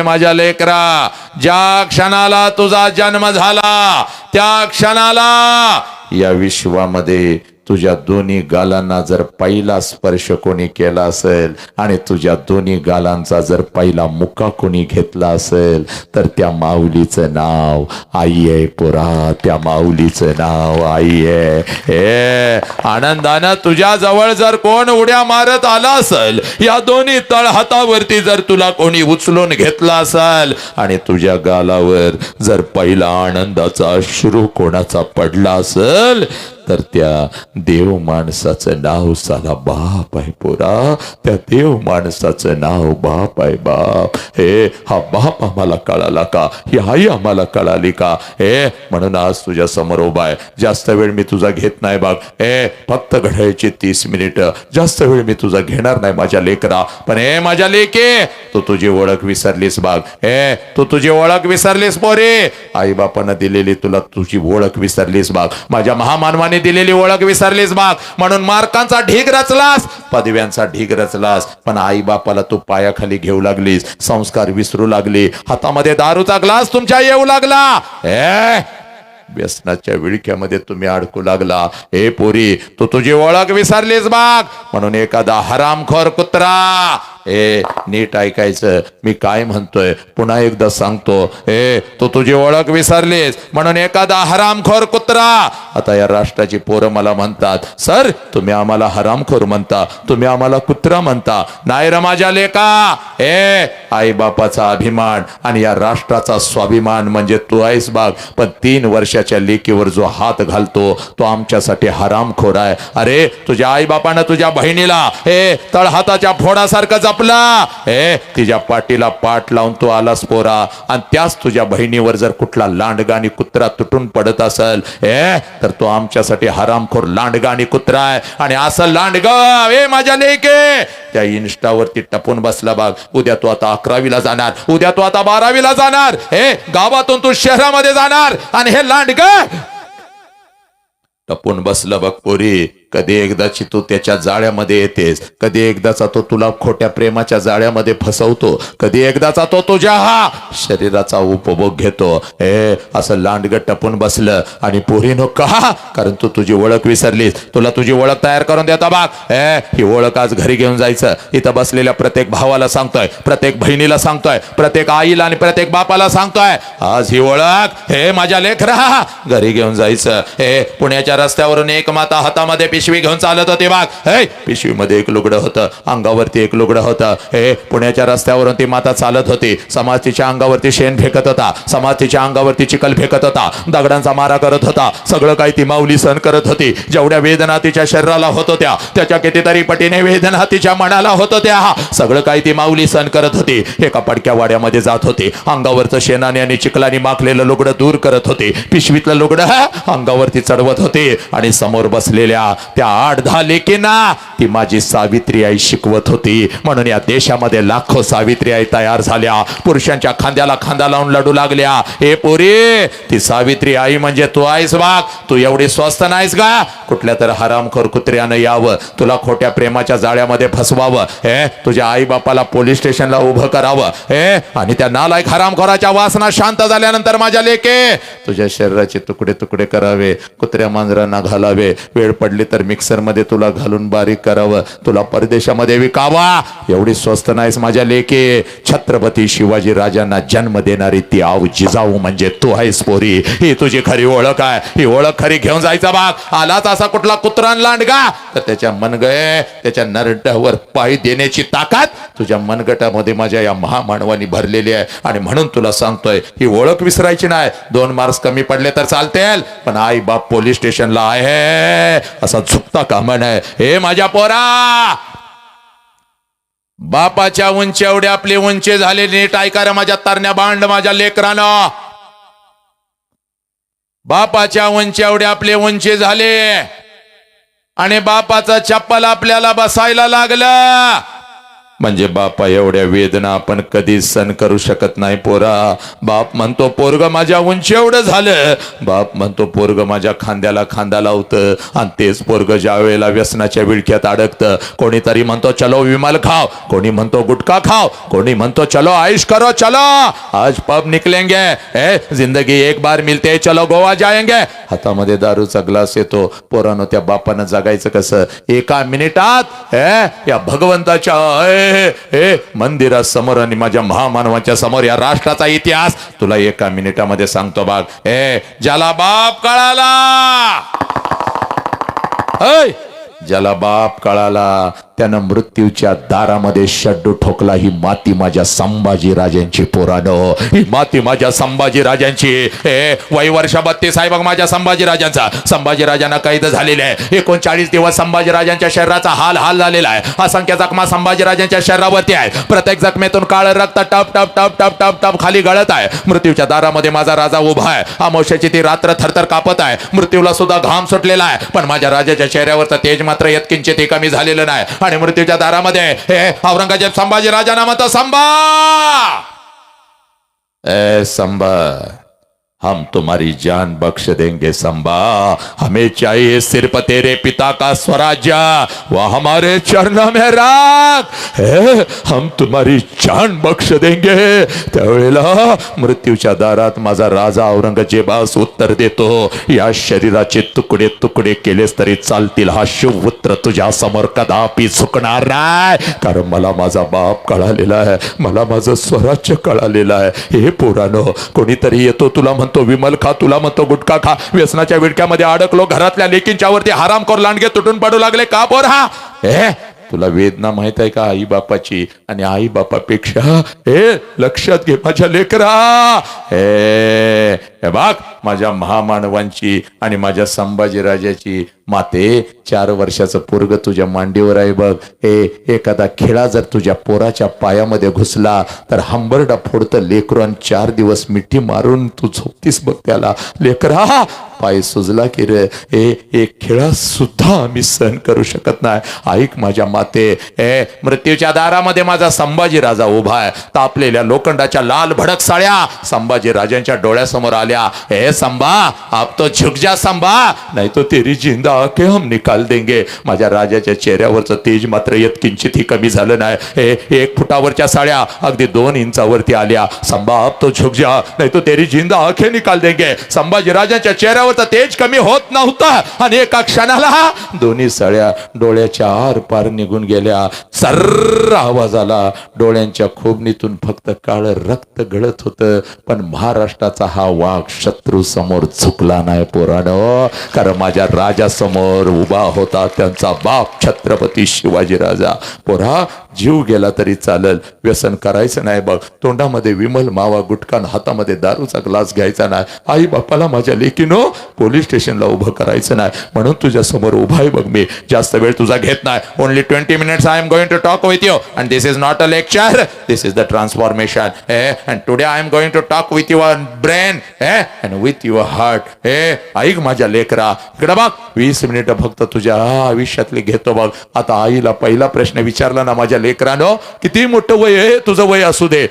माझ्या लेकरा, ज्या क्षणाला तुझा जन्म झाला त्या क्षणाला या विश्वामध्ये तुझ्या दोन्ही गालांना जर पहिला स्पर्श कोणी केला असेल आणि तुझ्या दोन्ही गालांचा जर पहिला मुका कोणी घेतला असेल तर त्या माऊलीचं नाव आई आहे पोरा, त्या माऊलीचं नाव आई आहे. आनंदानं तुझ्या जवळ जर कोण उड्या मारत आला असेल, या दोन्ही तळहातावरती जर तुला कोणी उचलून घेतला असेल आणि तुझ्या गालावर जर पहिला आनंदाचा अश्रू कोणाचा पडला असेल तर त्या देव माणसाचं नाव साला बाप आहे पोरा, त्या देव माणसाचं नाव बाप आहे. बाप, हा बाप आम्हाला कळाला का? ही आई आम्हाला कळाली का? म्हणून आज तुझ्या समोर उभा आहे. जास्त वेळ मी तुझा घेत नाही बघ. फक्त घड्याळीची 30 मिनिटं, जास्त वेळ मी तुझा घेणार नाही माझ्या लेकरा. पण माझ्या लेके, तू तुझी ओळख विसरलीस बाग. तू तुझी ओळख विसरलीस पोरे. आई बापानं दिलेली तुला तुझी ओळख विसरलीस बाग. माझ्या महामानवाने दिलेली ओळख विसरलीस बाग. म्हणून मार्कांचा ढीग रचलास, पदव्यांचा ढीग रचलास, पण आई बापाला तू पायाखाली घेऊ लागलीस, संस्कार विसरू लागली, हातामध्ये दारूचा ग्लास तुमच्या येऊ लागला, व्यसनाच्या विळख्यामध्ये तुम्ही अडकू लागला. पोरी, तू तुझी ओळख विसरलीस बाग. म्हणून एखादा हरामखोर कुत्रा, नीट ऐकायचं मी काय म्हणतोय, पुन्हा एकदा सांगतो. तू तुझी ओळख विसरलीस म्हणून एखादा हरामखोर कुत्रा. आता या राष्ट्राची पोरं मला म्हणतात, सर तुम्ही आम्हाला हरामखोर म्हणता, तुम्ही आम्हाला कुत्रा म्हणता. नाही रे माझ्या लेका, आई बापाचा अभिमान आणि या राष्ट्राचा स्वाभिमान म्हणजे तू आहेस बाग. पण 3 वर्षाच्या लेकीवर जो हात घालतो तो आमच्यासाठी हरामखोर आहे. अरे तुझ्या आई बापानं तुझ्या बहिणीला तळहाताच्या फोडासारखं जपला, तिच्या पाठीला पाठ लावून तू आलास पोरा. आणि त्याच तुझ्या बहिणीवर जर कुठला लांडगा आणि कुत्रा तुटून पडत असेल तर तो आमच्यासाठी हरामखोर लांडगा आणि कुत्रा आहे. आणि असं लांडगा माझ्या लेके त्या इन्स्टावरती टपून बसला बाग. उद्या तू आता 11वीला जाणार, उद्या तू आता 12वीला जाणार, गावातून तू शहरामध्ये जाणार आणि हे लांडगा टपून बसलं बघ पोरी. कधी एकदाची तू त्याच्या जाळ्यामध्ये येतेस, कधी एकदाचा तो तुला खोट्या प्रेमाच्या जाळ्यामध्ये फसवतो, कधी एकदाचा तो तुझ्या शरीराचा उपभोग घेतो. असं लांडगं टपून बसलं. आणि पोरीनो का? कारण तू तुझी ओळख विसरलीस. तुला तुझी ओळख तयार करून देता बाग. ही ओळख आज घरी घेऊन जायचं. इथं बसलेल्या प्रत्येक भावाला सांगतोय, प्रत्येक बहिणीला सांगतोय, प्रत्येक आईला आणि प्रत्येक बापाला सांगतोय, आज ही ओळख माझ्या लेकरा घरी घेऊन जायचं. पुण्याच्या रस्त्यावरून एक माता हातामध्ये पिशवी घेऊन चालत होते बाग. पिशवीमध्ये एक लुगडं होतं, अंगावरती एक लुगडं होतं. पुण्याच्या रस्त्यावरून ती माता चालत होती. समाज तिच्या अंगावरती शेण फेकत होता, समाज तिच्या अंगावरती चिखल फेकत होता, दगडांचा मारा करत होता. सगळं काही ती माऊली सहन करत होती. जेवढ्या वेदना तिच्या शरीराला होत होत्या त्याच्या कितीतरी पटीने वेदना तिच्या मनाला होत होत्या. सगळं काही ती माऊली सहन करत होती. एका पडक्या वाड्यामध्ये जात होती. अंगावरचं शेणाने आणि चिखलाने माखलेलं लुगडं दूर करत होते. पिशवीतलं लुगडं अंगावरती चढवत होते आणि समोर बसलेल्या त्या 8-10 लेकींना ती माझी सावित्री आई शिकवत होती. म्हणून या देशामध्ये लाखो सावित्री आई तयार झाल्या, पुरुषांच्या खांद्याला खांदा लावून लढू लागल्या. हे पोरी, ती सावित्री आई म्हणजे तू आहेस बाग. तू एवढी स्वस्त नाहीस का? कुठल्या तर हरामखोर कुत्र्यानं यावं, तुला खोट्या प्रेमाच्या जाळ्यामध्ये फसवावं, तुझ्या आई बापाला पोलीस स्टेशनला उभं करावं, आणि त्या नालायक हरामखोराच्या वासना शांत झाल्यानंतर माझ्या लेके तुझ्या शरीराचे तुकडे तुकडे करावे, कुत्र्या मांजरांना घालावे, वेळ पडली तर मिक्सर मध्ये तुला घालून बारीक करावं, तुला परदेशामध्ये विकावा. एवढी स्वस्त नाहीस माझ्या लेके. छत्रपती शिवाजी राजांना जन्म देणारी ती आऊ जिजाऊ म्हणजे तू आहेस पोरी. ही तुझी खरी ओळख आहे. ही ओळख खरी घेऊन जायचा बाग. आलाच असा कुठला कुत्रान लांडगा तर त्याच्या मनगळे त्याच्या नरड्यावर पाय देण्याची ताकद तुझ्या मनगटामध्ये माझ्या या महामानवानी भरलेली आहे. आणि म्हणून तुला सांगतोय, ही ओळख विसरायची नाही. 2 मार्क्स कमी पडले तर चालतील, पण आई बाप पोलीस स्टेशनला आहे असा झुकता कामा नये. हे माझ्या पोरा, बापाच्या उंची एवढे आपली उंची झाले. नीट ऐका रे माझ्या तरण्या बांड माझ्या लेकरानं. बापाच्या उंची एवढे आपले उंची झाले आणि बापाचं चप्पल आपल्याला बसायला लागलं म्हणजे बापा एवढ्या वेदना आपण कधीच सहन करू शकत नाही पोरा. बाप म्हणतो पोरग माझ्या उंची एवढं झालं, बाप म्हणतो पोरग माझ्या खांद्याला खांदा लावतं, आणि तेच पोरग ज्या वेळेला व्यसनाच्या विळख्यात अडकतं. कोणीतरी म्हणतो चलो विमल खाओ, कोणी म्हणतो गुटखा खाओ, कोणी म्हणतो चलो आयुष करो, चलो आज पब निकलेंगे, जिंदगी एक बार मिलते, चलो गोवा जाएंगे. हातामध्ये दारूचा ग्लास येतो. पोरानं त्या बापानं जगायचं कसं? एका मिनिटात या भगवंताच्या मंदिरासमोर आणि माझ्या महामानवाच्या समोर या राष्ट्राचा इतिहास तुला एका मिनिटामध्ये सांगतो बाग. ज्याला बाप कळाला, ज्याला बाप कळाला त्यानं मृत्यूच्या दारामध्ये शड्डू ठोकला. ही माती माझ्या संभाजी राजांची पोरानो, ही माती माझ्या संभाजी राजांची. वय वर्ष 32 आहे बघ माझ्या संभाजी राजांचा. संभाजी राजांना कैद झालेले आहे. 39 दिवस संभाजी राजांच्या शरीराचा हाल झालेला आहे. असंख्य जखमा संभाजी राजांच्या शरीरावरती आहे. प्रत्येक जखमेतून काळ रक्त टप टप टप टप टप टप खाली गळत आहे. मृत्यूच्या दारामध्ये माझा राजा उभा आहे. अमावस्याची ती रात्र थरथर कापत आहे. मृत्यूला सुद्धा घाम सुटलेला आहे, पण माझ्या राजाच्या चेहऱ्यावरचं तेज मात्र यत्किंचित ते कमी झालेलं नाही. आणि मृत्यूच्या दारामध्ये औरंगजेब संभाजी राजांना म्हणतो, संभा हम तुम्हारी जान बख्श देंगे संभा, हमें चाहिए सिर्फ तेरे पिता का स्वराज्य, वह हमारे चरणों में राख, हम तुम्हारी जान बख्श देंगे. त्यावेळेला मृत्यूच्या दारात माझा राजा औरंगजेबास उत्तर देतो, या शरीराचे तुकडे तुकडे केलेस तरी चालतील, हा शिवपुत्र तुझ्या समोर कदापि झुकणार नाही, कारण मला माझा बाप कळालेला आहे, मला माझं स्वराज्य कळालेलं आहे. हे पोरानो, कोणीतरी येतो तुला म्हणतो विमल खा, तुला म्हणतो गुटखा खा, व्यसनाच्या विडक्यामध्ये अडकलो, घरातल्या लेकींच्या वरती हरामखोर लांडगे तुटून पडू लागले. का पोरा? तुला वेदना माहित आहे का आई बापाची? आणि आई बापापेक्षा लक्षात घे माझ्या लेकरा, बघ माझ्या महामानवांची आणि माझ्या संभाजीराजाची माते 4 वर्षाचं पोरग तुझ्या मांडीवर आहे बघ. एखादा खिळा जर तुझ्या पोराच्या पायामध्ये घुसला तर हंबरडा फोडतं लेकरू, आणि 4 दिवस मिठी मारून तू झोपतीस बघ त्याला. लेकरा पाय सुजला की रे, एक खिळा सुद्धा आम्ही सहन करू शकत नाही. ऐक माझ्या माते, मृत्यूच्या दारामध्ये माझा संभाजी राजा उभा आहे. तापलेल्या लोखंडाच्या लाल भडक साळ्या संभाजी राजांच्या डोळ्यासमोर आल्या. संभा आप तो झुक जा संभा, नहीं तो तेरी जिंदा आके हम निकाल देंगे. माझ्या राजाच्या चेहऱ्यावरचं तेज मात्र यत्किंचितही कमी झालं नाही. 1 फुटावरच्या साड्या अगदी 2 इंचावरती आल्या. संभा आप तो झुक जा, नहीं तो तेरी जिंदा आंखें निकाल देंगे. संभाजी राजांच्या चेहऱ्यावरचं तेज कमी होत नव्हतं, आणि एका क्षणाला दोन्ही साड्या डोळ्याच्या आर पार निघून गेल्या. सर्र आवाज आला. डोळ्यांच्या खोबणीतून फक्त काळं रक्त गळत होतं, पण महाराष्ट्राचा हा वाघ वाघ शत्रू समोर झुकला नाही पोरानो, कारण माझ्या राजासमोर उभा होता त्यांचा बाप छत्रपती शिवाजी राजा. पोरा, जीव गेला तरी चालेल, व्यसन करायचं नाही बघ. तोंडामध्ये विमल मावा गुटखा, हातामध्ये दारूचा ग्लास घ्यायचा नाही. आई बापाला माझ्या लेकीनो पोलीस स्टेशनला उभं करायचं नाही, म्हणून तुझ्या समोर उभा आहे बघ मी. जास्त वेळ तुझा घेत नाही. Only 20 minutes I am going to talk with you, and this is not a lecture, this is the transformation. And today I am going to talk with your brain and with your heart. ऐक माझ्या लेकरा, इकडे बघ. 20 मिनिटं फक्त तुझ्या आयुष्यातले घेतो बघ. आता आईला पहिला प्रश्न विचारला ना माझ्या लेकरानो, किती मोठं वय आहे तुझं, वय असू दे,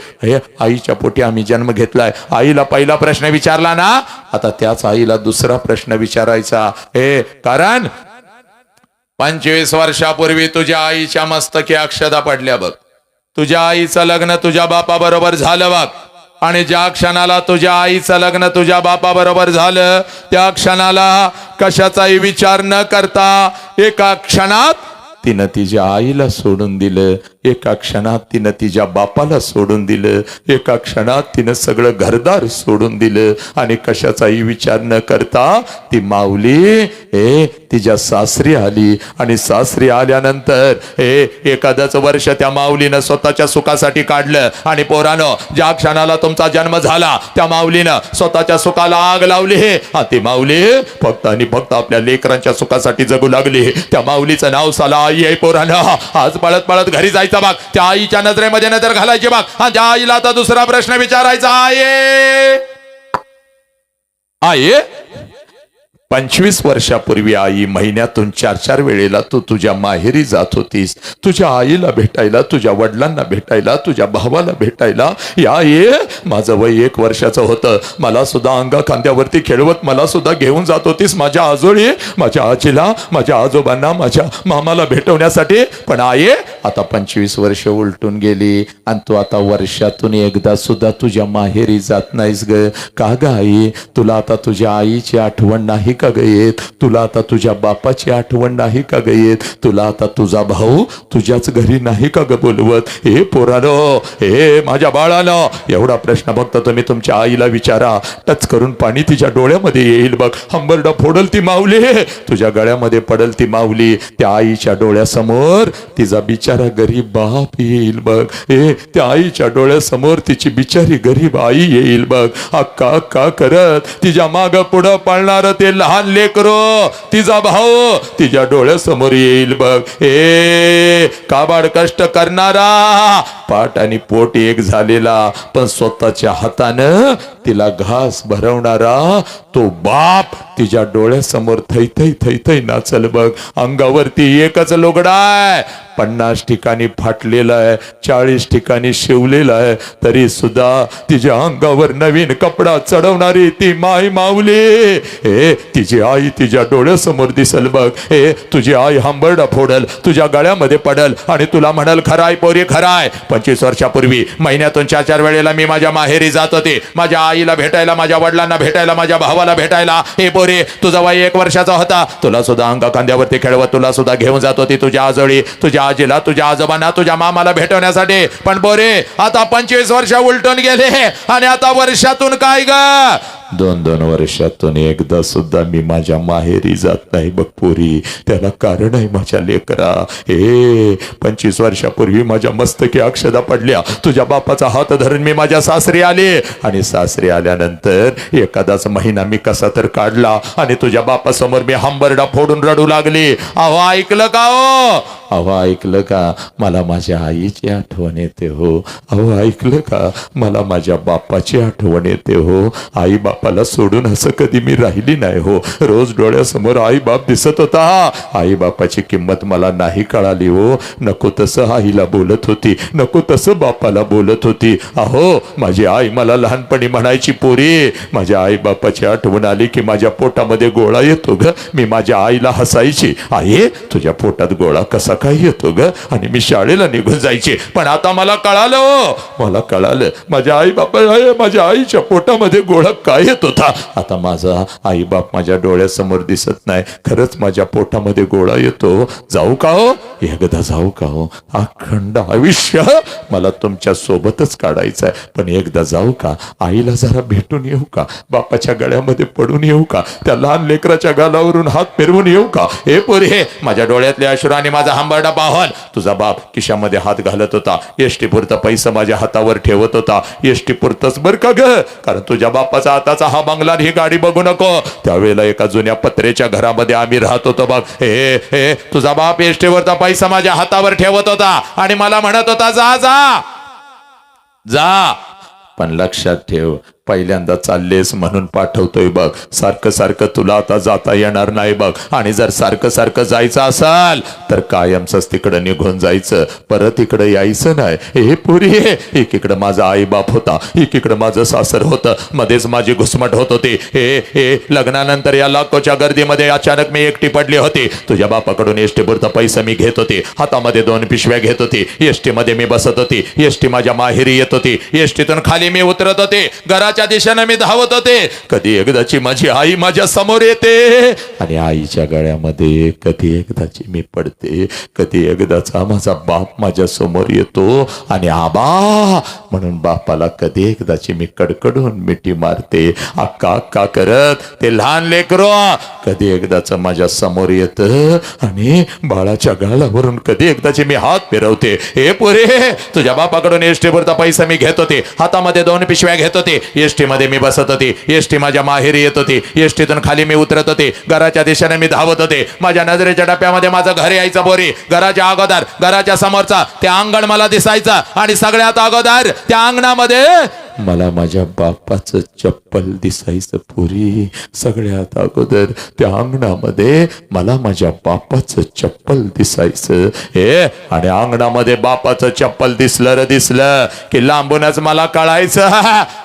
आईच्या पोटी आम्ही जन्म घेतलाय. आईला पहिला प्रश्न विचारला ना, आता त्याच आईला दुसरा प्रश्न विचारायचा. कारण 25 वर्षापूर्वी तुझ्या आईच्या मस्तकी अक्षदा पडल्या बघ. तुझ्या आईचं लग्न तुझ्या बापा बरोबर झालं बघ. आणि ज्या क्षणाला तुझ्या आईचं लग्न तुझ्या बापा बरोबर झालं, त्या क्षणाला कशाचाही विचार न करता एका क्षणात तिनं तिच्या आईला सोडून दिलं. एका क्षणात तिनं तिच्या बापाला सोडून दिलं. एका क्षणात तिनं सगळं घरदार सोडून दिलं. आणि कशाचाही विचार न करता ती माऊली तिच्या सासरी आली. आणि सासरी आल्यानंतर एखादच वर्ष त्या माऊलीनं स्वतःच्या सुखासाठी काढलं. आणि पोरानो, ज्या क्षणाला तुमचा जन्म झाला त्या माऊलीनं स्वतःच्या सुखाला आग लावली. ती माऊली फक्त आणि फक्त आपल्या लेकरांच्या सुखासाठी जगू लागली. त्या माऊलीचं नाव साला आई आहे पोरानो. आज पळत पळत घरी जायचं बघ, त्या आईच्या नजरेमध्ये नजर घालायची बघ. आणि त्या आईला आता दुसरा प्रश्न विचारायचा. आई 25 वर्षापूर्वी आई महिन्यातून 4 वेळेला तू तुझ्या माहेरी जात होतीस, तुझ्या आईला भेटायला, तुझ्या वडिलांना भेटायला, तुझ्या भावाला भेटायला. माझं वय 1 वर्षाचं होतं. मला सुद्धा अंगा खांद्यावरती खेळवत मला सुद्धा घेऊन जात होतीस माझ्या आजोळी, माझ्या आजीला, माझ्या आजोबांना, माझ्या मामाला भेटवण्यासाठी. पण आई आता 25 वर्ष उलटून गेली आणि तू आता वर्षातून एकदा सुद्धा तुझ्या माहेरी जात नाहीस ग. का ग आई? तुला आता तुझ्या आईची आठवण नाही का ग येत? तुला आता तुझ्या बापाची आठवण नाही का ग येत? तुला आता तुझा भाऊ तुझ्याच घरी नाही का ग बोलवत? हे पोरानो, हे माझ्या बाळानो, एवढा प्रश्न फक्त तुम्ही तुमच्या आईला विचारा. टच करून पाणी तिच्या डोळ्यामध्ये येईल बघ. हंबरडा फोडल ती माऊली, तुझ्या गळ्यामध्ये पडल ती माऊली. त्या आईच्या डोळ्यासमोर तिचा बिचारा गरीब बाप येईल बघ. त्या आईच्या डोळ्यासमोर तिची बिचारी गरीब आई येईल बघ. अक्का अक्का करत तिच्या माग पुढं पळणार ते लहान लेकरो, तिचा भाऊ तिच्या डोळ्यासमोर येईल बघ. काबाड कष्ट करणारा, पाठ आणि पोट एक झालेला, पण स्वतःच्या हातानं तिला घास भरवणारा तो बाप तिच्या डोळ्यासमोर थै थै थै थै नाचल बघ. अंगावरती एकच लुगडाय, 50 ठिकाणी फाटलेला आहे, 40 ठिकाणी शिवलेला आहे, तरी सुद्धा तिच्या अंगावर नवीन कपडा चढवणारी ती माई माऊली. तिची आई तिच्या डोळ्यासमोर दिसल बघ. तुझी आई हंबरडा फोडल, तुझ्या गळ्यामध्ये पडल आणि तुला म्हणाल, खराय पोरी खराय, 25 वर्षापूर्वी महिन्यातून 4 वेळेला मी माझ्या माहेरी जात होते, माझ्या आईला भेटायला, माझ्या वडिलांना भेटायला, माझ्या भावाला भेटायला. हे पोरी, तुझा वय 1 वर्षाचा होता, तुला सुद्धा अंगा खांद्यावरती खेळवत तुला सुद्धा घेऊन जात होती तुझ्या आजोळी, तुझ्या आजीला, तुझ्या आजोबांना, तुझ्या मामाला भेटवण्यासाठी. पण पोरे, आता 25 वर्ष उलटून गेले आणि आता वर्षातून काय ग? 2 वर्षातून एकदा सुद्धा मी माझ्या माहेरी जात नाही बघ पोरी. त्याला कारण आहे माझ्या लेकरा. 25 वर्षापूर्वी माझ्या मस्तकी अक्षदा पडल्या. तुझ्या बापाचा हात धरून मी माझ्या सासरी आले आणि सासरी आल्यानंतर एखादाच महिना मी कसा तर काढला आणि तुझ्या बापासमोर मी हंबरडा फोडून रडू लागली. अहो ऐकलं का हो? अहो ऐकलं का? मला माझ्या आईची आठवण येते हो. अहो ऐकलं का? मला माझ्या बापाची आठवण येते हो. आई बापाला सोडून असं कधी मी राहिली नाही हो. रोज डोळ्यासमोर आई बाप दिसत होता. आई बापाची किंमत मला नाही कळाली हो. नको तसं आईला बोलत होती, नको तसं बापाला बोलत होती. अहो माझी आई मला लहानपणी म्हणायची, पोरी माझ्या आई बापाची आठवण आली की माझ्या पोटामध्ये गोळा येतो ग. मी माझ्या आईला हसायची, आई तुझ्या पोटात गोळा कसा काय येतो ग आणि मी शाळेला निघून जायचे. पण आता मला कळालं मला कळालं माझ्या आई बापा माझ्या आईच्या पोटामध्ये गोळा काय येत होता. आता माझा आई बाप माझ्या डोळ्यासमोर दिसत नाही. खरंच माझ्या पोटामध्ये गोळा येतो. जाऊ का हो एकदा जाऊ का हो. अखंड आयुष्य मला तुमच्या सोबतच काढायचं आहे. पण एकदा जाऊ का आईला जरा भेटून येऊ का. बापाच्या गळ्यामध्ये पडून येऊ का. त्या लहान लेकराच्या गालावरून हात फिरवून येऊ का. हे पोरी हे माझ्या डोळ्यातल्या अश्रूने माझा हंबरडा पाहल. तुझा बाप खिशामध्ये हात घालत होता. एसटी पुरता पैसा माझ्या हातावर ठेवत होता. एसटी पुरतच बर का ग. कारण तुझ्या बापाचा हाताचा हा बंगला ही गाडी बघू नको. त्यावेळेला एका जुन्या पत्रेच्या घरामध्ये आम्ही राहत होतो बघ. हे हे तुझा बाप एसटीवरचा पैसा माझ्या हातावर ठेवत होता आणि मला म्हणत होता जा जा जा. पण लक्षात ठेव पहिल्यांदा चाललेस म्हणून पाठवतोय बघ. सारखं सारखं तुला आता जाता येणार नाही बघ. आणि जर सारखं सारखं जायचं असाल तर कायमच तिकडं निघून जायचं. परत इकडं यायचं नाही. हे पुरी एकीकडं माझा आई बाप होता. एकीकडं माझं सासर होतं. मध्येच माझी घुसमट होत होती. हे लग्नानंतर या लाखोच्या गर्दीमध्ये अचानक मी एकटी पडली होती. तुझ्या बापाकडून एसटी पुरता पैसा मी घेत होते. हातामध्ये 2 पिशव्या घेत होती. एसटी मध्ये मी बसत होती. एसटी माझ्या माहेरी येत होती. एसटीतून खाली मी उतरत होते. घराच्या दिशेने मी धावत होते. कधी एकदाची माझी आई माझ्या समोर येते आणि आईच्या गळ्यामध्ये कधी एकदाची मी पडते. कधी एकदाचा माझा बाप माझ्या समोर येतो आणि आबा म्हणून बापाला कधी एकदाची मी कडकडून मिठी मारते. अक्का अक्का करत ते लहान लेकरो कधी एकदाच माझ्या समोर येत आणि बाळाच्या गालावरून कधी एकदाची मी हात फिरवते. हे पोरे तुझ्या बापाकडून एसटी पुरता पैसा मी घेत होते. हातामध्ये 2 पिशव्या घेत होते. एसटी मध्ये मी बसत होती. एसटी माझ्या माहेरी येत होती. एसटीतून खाली मी उतरत होते. घराच्या दिशेने मी धावत होते. माझ्या नजरेच्या टप्प्यामध्ये माझं घर यायचं बोरी. घराच्या अगोदर घराच्या समोरचा ते अंगण मला दिसायचं आणि सगळ्यात अगोदर त्या अंगणामध्ये मला माझ्या बापाचं चप्पल दिसायचं पुरी. सगळ्यात अगोदर त्या अंगणामध्ये मला माझ्या बापाचं चप्पल दिसायचं. हे आणि अंगणामध्ये बापाचं चप्पल दिसलं की लांबूनच मला कळायचं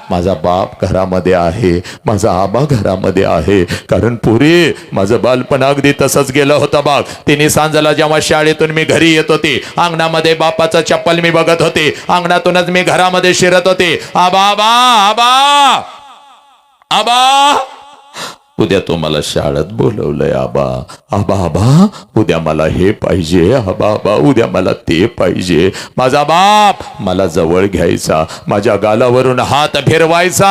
माझा बाप घरामध्ये आहे. माझा आबा घरामध्ये आहे. कारण पुरी माझं बालपण अगदी तसंच गेलं होतं बघ. 3 सांजला जेव्हा शाळेतून मी घरी येत होते अंगणामध्ये बापाचं चप्पल मी बघत होते. अंगणातूनच मी घरामध्ये शिरत होते. आबा आबा आबा आबा उद्या तो मला शाळेत बोलवलंय. आबा आबा आबा उद्या मला हे पाहिजे. आबा आबा उद्या मला ते पाहिजे. माझा बाप मला जवळ घ्यायचा. माझ्या गालावरून हात फिरवायचा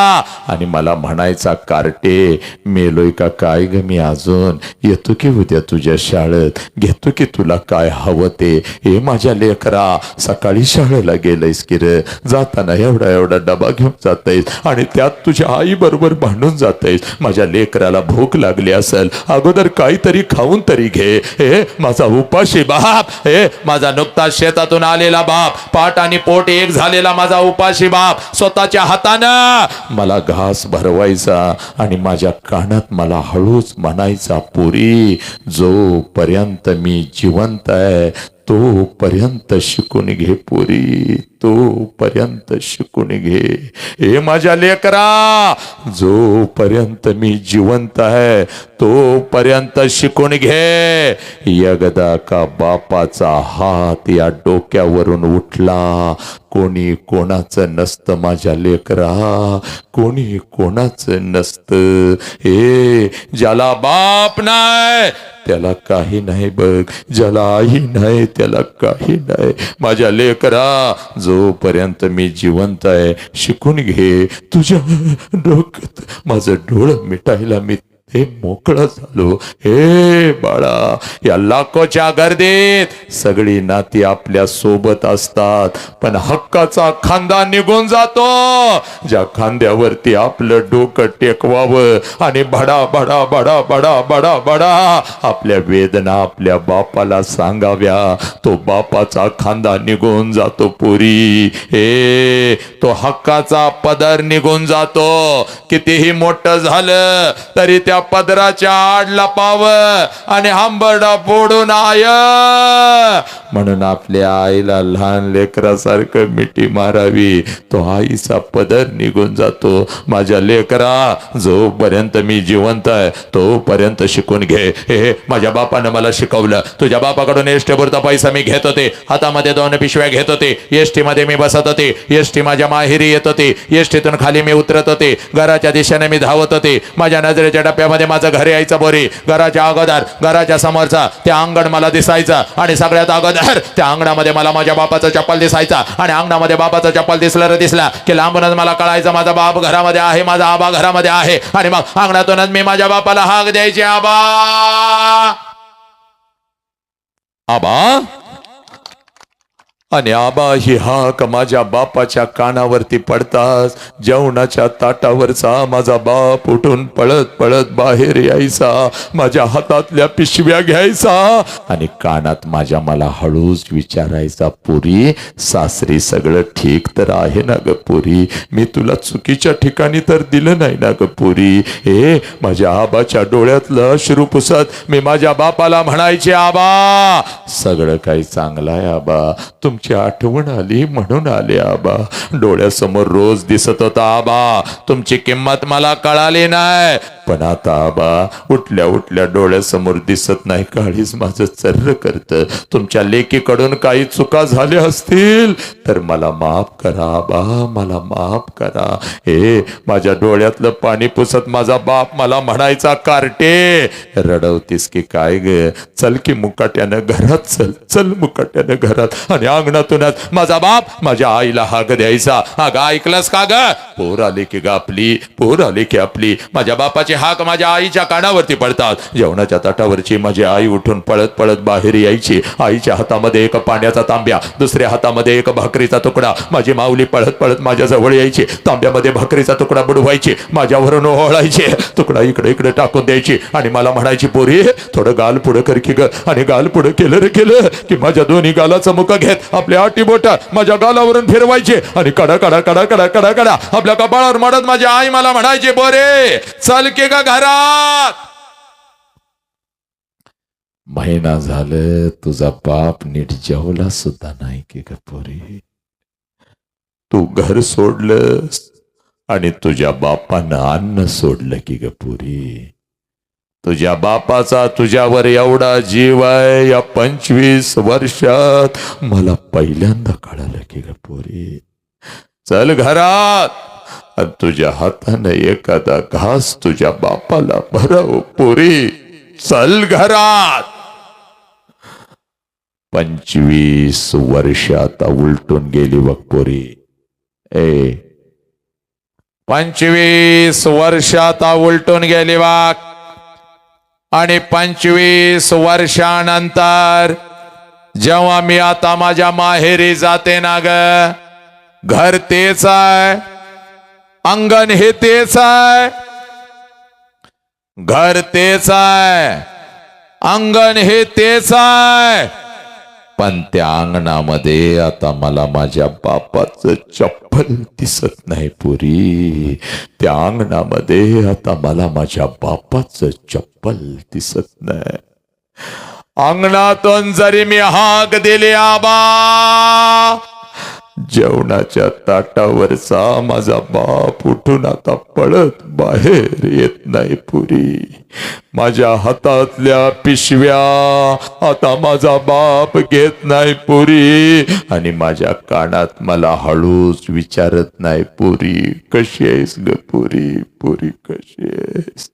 आणि मला म्हणायचा कार्टे मेलोय का काय ग मी अजून. येतो की उद्या तुझ्या शाळेत. घेतो की तुला काय हवं ते. हे माझ्या लेकरा सकाळी शाळेला गेलंयस की रे. जाताना एवढा एवढा डबा घेऊन जातायस आणि त्यात तुझ्या आई बरोबर भांडून जातायस. माझ्या लेकराला भूक लागली असेल अगोदर काहीतरी खाऊन तरी घे. हे माझा उपाशी बाप. हे माझा नुकताच शेतातून आलेला बाप. पाट आणि पोट एक झालेला माझा उपाशी बाप स्वतःच्या हातानं मला घास भरवायचा आणि माझ्या कानात मला हळूच म्हणायचा पुरी जोपर्यंत मी जिवंत आहे तोपर्यंत शिकून घे पुरी. तोपर्यंत शिकून घे. हे माझ्या लेकरा जोपर्यंत मी जिवंत आहे तोपर्यंत शिकून घे. एकदा का बापाचा हात या डोक्यावरून उठला कोणी कोणाचं नसतं माझ्या लेकरा. कोणी कोणाचं नसतं. हे ज्याला बाप नाही त्याला काही नाही बघ. ज्याला आई नाही त्याला काही नाही. माझ्या लेकरा जोपर्यंत मी जिवंत आहे शिकून घे. तुझ्या डोक्यात माझं डोळं मिटायला मी हे मोकळं झालो. हे बाळा या लाखोच्या गर्दीत सगळी नाती आपल्या सोबत असतात पण हक्काचा खांदा निघून जातो. ज्या खांद्यावरती आपलं डोकं टेकवावं आणि बडा बडा बडा बडा बडा बडा आपल्या वेदना आपल्या बापाला सांगाव्या तो बापाचा खांदा निघून जातो पुरी. हे तो हक्काचा पदर निघून जातो. कितीही मोठं झालं तरी त्या त्या पदराच्या आड लपाव आणि हंबरडा फोडून आय म्हणून आपल्या आईला लहान लेकरासारखं मिठी मारावी. तो आईचा पदर निघून जातो. माझ्या लेकरा, जोपर्यंत मी जिवंत आहे तोपर्यंत शिकून घे. हे माझ्या बापानं मला शिकवलं. तुझ्या बापाकडून एसटीपुरता पैसा मी घेत होते, हातामध्ये 2 पिशव्या घेत होते, एसटी मध्ये मी बसत होते, एसटी माझ्या माहेरी येत होते, एसटीतून खाली मी उतरत होते, घराच्या दिशेने मी धावत होते. माझ्या नजरेच्या टप्प्यामध्ये माझं घर यायचं बोरी. घराच्या अगोदर, घराच्या समोरचा त्या अंगण मला दिसायचं आणि सगळ्यात अगोदर त्या अंगणामध्ये मला माझ्या बापाचं चप्पल दिसायचा. आणि अंगणामध्ये बापाचं चप्पल दिसला की लांबूनच मला कळायचं माझा बाप घरामध्ये आहे, माझा आबा घरामध्ये आहे. आणि मग अंगणातूनच मी माझ्या बापाला हाक द्यायचे, आबा आबा. आणि आबा ही हाक माझ्या बापाच्या कानावरती पडताच जेवणाच्या ताटावरचा माझा बाप उठून पळत पळत बाहेर यायचा, माझ्या हातातल्या पिशव्या घ्यायचा आणि कानात माझ्या मला हळूच विचारायचा, पुरी सासरी सगळं ठीक तर आहे ना ग पुरी? मी तुला चुकीच्या ठिकाणी तर दिलं नाही ना ग पुरी? हे माझ्या आबाच्या डोळ्यातलं अश्रू पुसत मी माझ्या बापाला म्हणायचे, आबा सगळं काही चांगलं आहे आबा, तुमची आठवण आली म्हणून आले आबा. डोळ्यासमोर रोज दिसत होता आबा, तुमची किंमत मला कळाली नाही. पण आता आबा उठल्या उठल्या डोळ्यासमोर दिसत नाही, काळीच माझं चर्र करतं. तुमच्या लेकीकडून काही चुका झाल्या असतील तर मला माफ करा आबा, मला माफ करा. हे माझ्या डोळ्यातलं पाणी पुसत माझा बाप मला म्हणायचा, कार्टे रडवतीस की काय ग? चल की मुकाट्यानं घरात, चल चल मुकाट्यानं घरात. आणि अंगणातूनच माझा बाप माझ्या आईला हाक द्यायचा, अगं ऐकलंस का ग? पोर आली की ग आपली, पोर आली की आपली. माझ्या बापाची हाक माझ्या आईच्या कानावरती पडतात. जेवणाच्या ताटावरची माझी आई उठून पळत पळत बाहेर यायची. आईच्या हातामध्ये एक पाण्याचा तांब्या, दुसऱ्या हातामध्ये एक भाकरीचा तुकडा. माझी माऊली पळत पळत माझ्या जवळ यायची, तांब्यामध्ये भाकरीचा तुकडा बुडवायची, माझ्यावरून ओळायची, तुकडा इकडे इकडे टाकून द्यायची आणि मला म्हणायची, पोरी थोडं गाल पुढं कर की ग. आणि गाल पुढं केलं रे केलं की माझ्या दोन्ही गालाचं मुख घेत आपल्या आटी बोटा माझ्या गालावरून फिरवायचे आणि कडा कडा कडा कडा कडा कडा आपल्या कपाळावर मारत माझी आई मला म्हणायची, बोरे चल की ग घरात. महिना झालं तुझा बाप नीट जेवला सुद्धा नाही की ग पोरी? तू घर सोडलंस आणि तुझ्या बापानं अन्न सोडलं की ग पोरी? तुझ्या बापाचा तुझ्यावर एवढा जीव आहे या 25 वर्षात मला पहिल्यांदा कळालं की ग पोरी. चल घरात, तुझ्या हाताने एखादा घास तुझ्या बापाला भरव पोरी, चल घरात. 25 वर्ष आता उलटून गेली बघ पोरी. 25 वर्ष आता उलटून गेली बघ. आणि 25 वर्षानंतर जेव्हा मी आता माझ्या माहेरी जाते ना ग, घर तेच आहे, अंगण हे तेच आहे, घर तेच आहे, अंगण हे तेच आहे, पण त्या अंगणामध्ये आता मला माझ्या बापाचं चप्पल दिसत नाही पुरी. त्या अंगणामध्ये आता मला माझ्या बापाचं चप्पल दिसत नाही. अंगणातून जरी मी हाक दिली आबा, जेवणाच्या ताटावरचा माझा बाप उठून आता पळत बाहेर येत नाही पुरी. माझ्या हातातल्या पिशव्या आता माझा बाप घेत नाही पुरी. आणि माझ्या कानात मला हळूच विचारत नाही, पुरी कशी आहेस ग पुरी, पुरी कशी आहेस?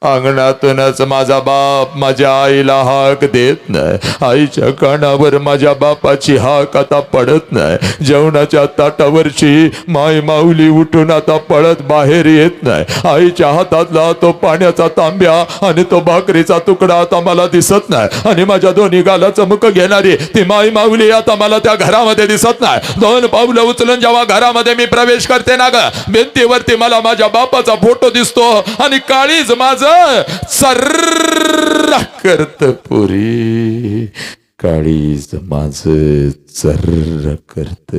अंगणातूनच माझा बाप माझ्या आईला हाक देत नाही. आईच्या कानावर माझ्या बापाची हाक आता पडत नाही. जेवणाच्या ताटावरची माय माऊली उठून आता पळत बाहेर येत नाही. आईच्या हातातला तो पाण्याचा तांब्या आणि तो भाकरीचा तुकडा आता मला दिसत नाही. आणि माझ्या दोन्ही गालाचं मुख घेणारी ती माय माऊली आता मला त्या घरामध्ये दिसत नाही. 2 पावलं उचलून जेव्हा घरामध्ये मी प्रवेश करते ना ग, भिंतीवरती मला माझ्या बापाचा फोटो दिसतो आणि काळी माझ चर्र करत पुरी, काळीज माझ चर्र करत.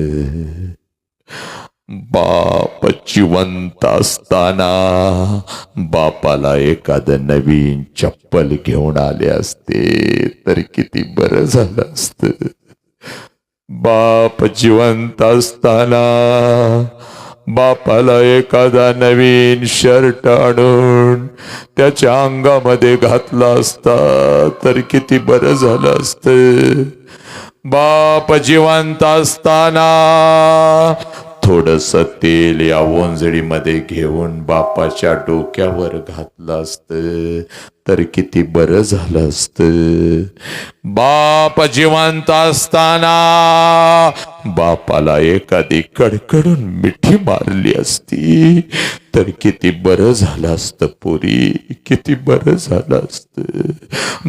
बाप जिवंत असताना बापाला एखादं नवीन चप्पल घेऊन आले असते तर किती बरं झालं असतं. बाप जिवंत असताना बापाला एखादा नवीन शर्ट आणून त्याच्या अंगामध्ये घातला असता तर किती बरं झालं असतं. बाप जिवंत असताना थोडस तेल या ओंजळीमध्ये घेऊन बापाच्या डोक्यावर घातलं असतं तर किती बरं झालं असतं. बाप जिवंत असताना बापाला एखादी कडकडून मिठी मारली असती तर किती बरं झालं असतं पोरी, किती बरं झालं असतं.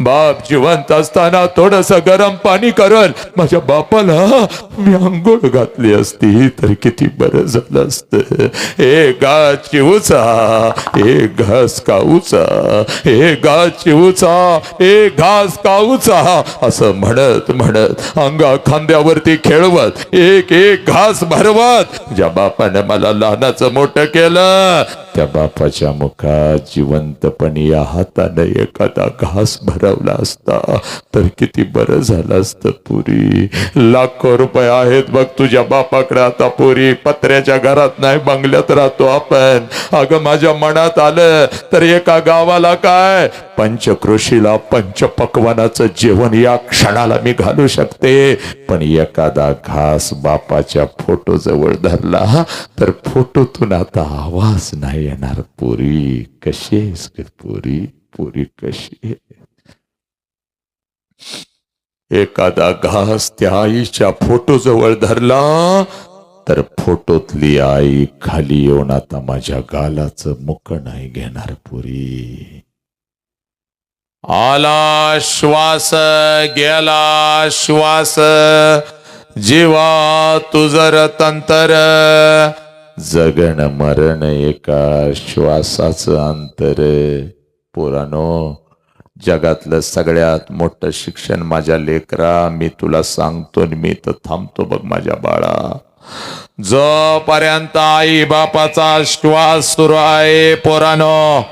बाप जिवंत असताना थोडस गरम पाणी करल माझ्या बापाला मी आंघोळ घातली असती तर किती बरं झालं असतं. ए गा चिवचा, ए घास काऊचा, ए गा चिवचा, ए घास काऊचा असं म्हणत म्हणत अंगा खांद्यावरती खेळवत एक एक घास भरवत ज्या बापाने मला लहानाचं मोठं केलं त्या बापाच्या मुखात जिवंतपणी या हाताने एखादा घास भरवला असता तर किती बरं झालं असतं पुरी. लाखो रुपये आहेत बघ तुझ्या बापाकडे आता पुरी. पत्र्याच्या घरात नाही बंगल्यात राहतो आपण. अगं माझ्या मनात आलं तर एका गावाला काय पंचक्रोशीला पंचपक्वानाचं जेवण या क्षणाला मी घालू शकते, पण एखादा घास बापाच्या फोटो जवळ धरला तर फोटोतून आता आवाज नाही येणार. पुरी कशी आहेस ग पुरी, पुरी कशी आहे. एखादा घास त्या आईच्या फोटो जवळ धरला तर फोटोतली आई खाली येऊन आता माझ्या गालाचं मुख नाही घेणार. पुरी आला श्वास गेला श्वास जीवा तुझर तंतर जगण मरण एका श्वासाचं अंतर. पोरानो, जगातलं सगळ्यात मोठं शिक्षण माझ्या लेकरा मी तुला सांगतो आणि मी तर थांबतो बघ माझ्या बाळा. जोपर्यंत आई बापाचा श्वास सुरू आहे पोरानो,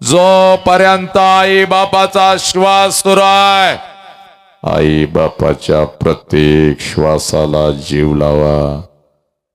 जोपर्यंत आई बापाचा श्वास सुरू आहे, आई बापाच्या प्रत्येक श्वासाला जीव लावा.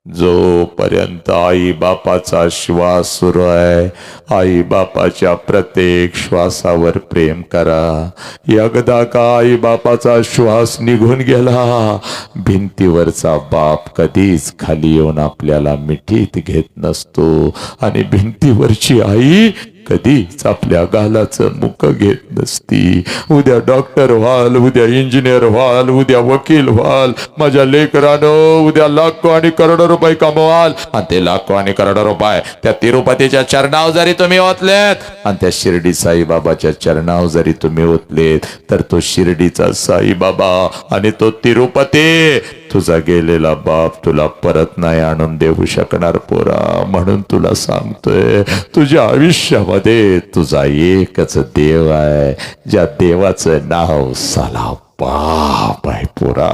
जोपर्यंत आई बापाचा श्वास सुरू आहे आई बापाच्या प्रत्येक श्वासावर प्रेम करा. एकदा का आई बापाचा श्वास निघून गेला भिंतीवरचा बाप कधीच खाली येऊन आपल्याला मिठीत घेत नसतो आणि भिंतीवरची आई कधीच आपल्या गालाचं मुख घेत नसती. उद्या डॉक्टर व्हाल, उद्या इंजिनियर व्हाल, उद्या वकील व्हाल माझ्या लेकरानं, उद्या लाखो आणि करोडो रुपये कमवाल आणि ते लाखो आणि करोडो रुपये त्या तिरुपतीच्या चरणावर जरी तुम्ही ओतलेत आणि त्या शिर्डी साईबाबाच्या चरणावर जरी तुम्ही ओतलेत तर तो शिर्डीचा साईबाबा आणि तो तिरुपती तुझा गेलेला बाप तुला परत नाही आणून देऊ शकणार पोरा. म्हणून तुला सांगतोय तुझ्या आयुष्यामध्ये तुझा एकच देव आहे, ज्या देवाचं नाव साला बाप आहे पोरा.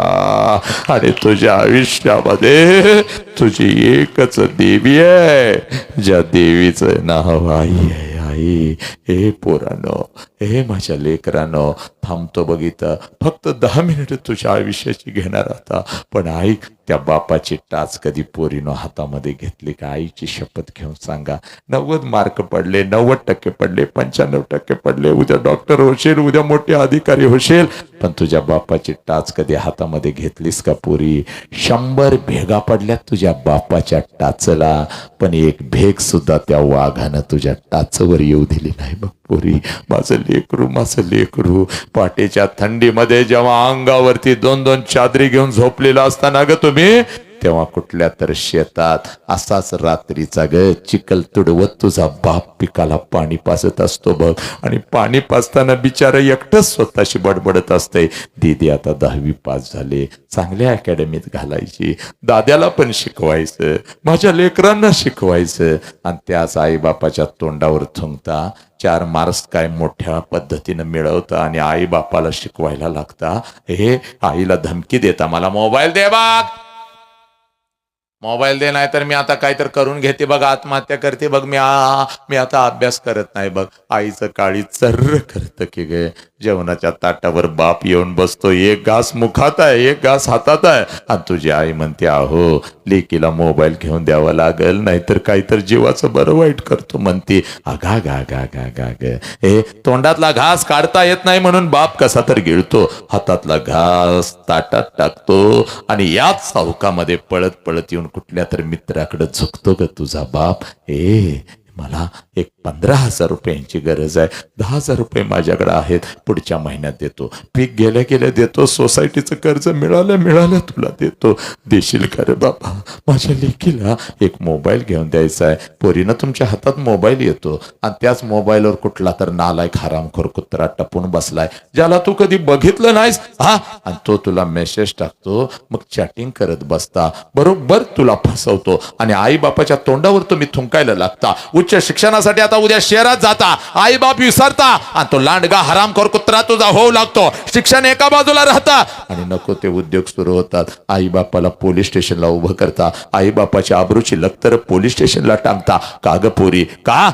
आणि तुझ्या आयुष्यामध्ये तुझी एकच देवी आहे, ज्या देवीचं नाव आई आहे. आई हे पोरानो, हे माझ्या लेकरानो, थांबतो बघितलं फक्त 10 मिनिट तुझ्या आयुष्याची घेणार आता. पण ऐक, त्या बापाची टाच कधी पोरीनो हातामध्ये घेतली का? आईची शपथ घेऊन सांगा. 90 मार्क पडले, 90% पडले, 95% पडले, उद्या डॉक्टर होशील, उद्या मोठे अधिकारी होशील, पण तुझ्या बापाची टाच कधी हातामध्ये घेतलीस का पोरी? 100 भेगा पडल्यात तुझ्या बापाच्या टाचला, पण एक भेग सुद्धा त्या वाघानं तुझ्या टाचवर येऊ दिली नाही बघ पोरी. माझं लेकरू, माझं लेकरू. पाटेच्या थंडीमध्ये जेव्हा अंगावरती 2-2 चादरी घेऊन झोपलेला असताना ग तुम्ही, तेव्हा कुठल्या तर शेतात असाच रात्रीचा ग चिखल तुडवत तुझा बाप पिकाला पाणी पाजत असतो बघ. आणि पाणी पाजताना बिचारा एकटंच स्वतःशी बडबडत असते, दीदी आता 10वी पास झाले, चांगल्या अकॅडमीत घालायची, दाद्याला पण शिकवायचं, माझ्या लेकरांना शिकवायचं. आणि त्याच आई बापाच्या तोंडावर थुंकता 4 मार्क्स काय मोठ्या पद्धतीनं मिळवता आणि आई बापाला शिकवायला लागता. हे आईला धमकी देता, मला मोबाईल दे बघ, मोबाईल दे, नाही तर मी आता काहीतरी करून घेते बघ, आत्महत्या करते बघ, मी आता अभ्यास करत नाही बघ. आईचं काळी चर्र करतं की गे. जेवणाच्या ताटावर बाप येऊन बसतो, एक घास मुखात आहे, एक घास हातात आहे, आणि तुझी आई म्हणते अहो लेकीला मोबाईल घेऊन द्यावा लागल, नाहीतर काहीतरी जीवाचं बरं वाईट करतो म्हणते. अगा गा गा गा गा ग. हे तोंडातला घास काढता येत नाही म्हणून बाप कसा तर गिळतो, हातातला घास ताटात टाकतो, आणि याच चौकामध्ये पळत पळत येऊन कुठल्या तर मित्राकडे झुकतो ग तुझा बाप. मला एक 15,000 रुपयांची गरज आहे, 10,000 रुपये माझ्याकडे आहेत, पुढच्या महिन्यात देतो, पीक गेल्या गेल्या देतो, सोसायटीचं कर्ज मिळालं तुला देतो, देशील का रे बाबा. माझ्या लेकीला एक मोबाईल घेऊन द्यायचा आहे. पोरीनं तुमच्या हातात मोबाईल येतो, आणि त्याच मोबाईलवर कुठला तर नालायक हरामखोर कुत्रा टपून बसलाय, ज्याला तू कधी बघितलं नाहीस, आणि तो तुला मेसेज टाकतो, मग चॅटिंग करत बसता, बरोबर तुला फसवतो, आणि आई बापाच्या तोंडावर तुम्ही थुंकायला लागता. उच्च शिक्षणासाठी आता उद्या शहरात जाता, आई बाप विसरता, आणि तो लांडगा हरामखोर कुत्रा तुझा होऊ लागतो. शिक्षण एका बाजूला राहता, आणि नको ते उद्योग सुरू होतात. आई बापाला पोलीस स्टेशनला उभं करता, आई बापाच्या आबरूची लक्तर पोलीस स्टेशनला टांगता. का ग पोरी का?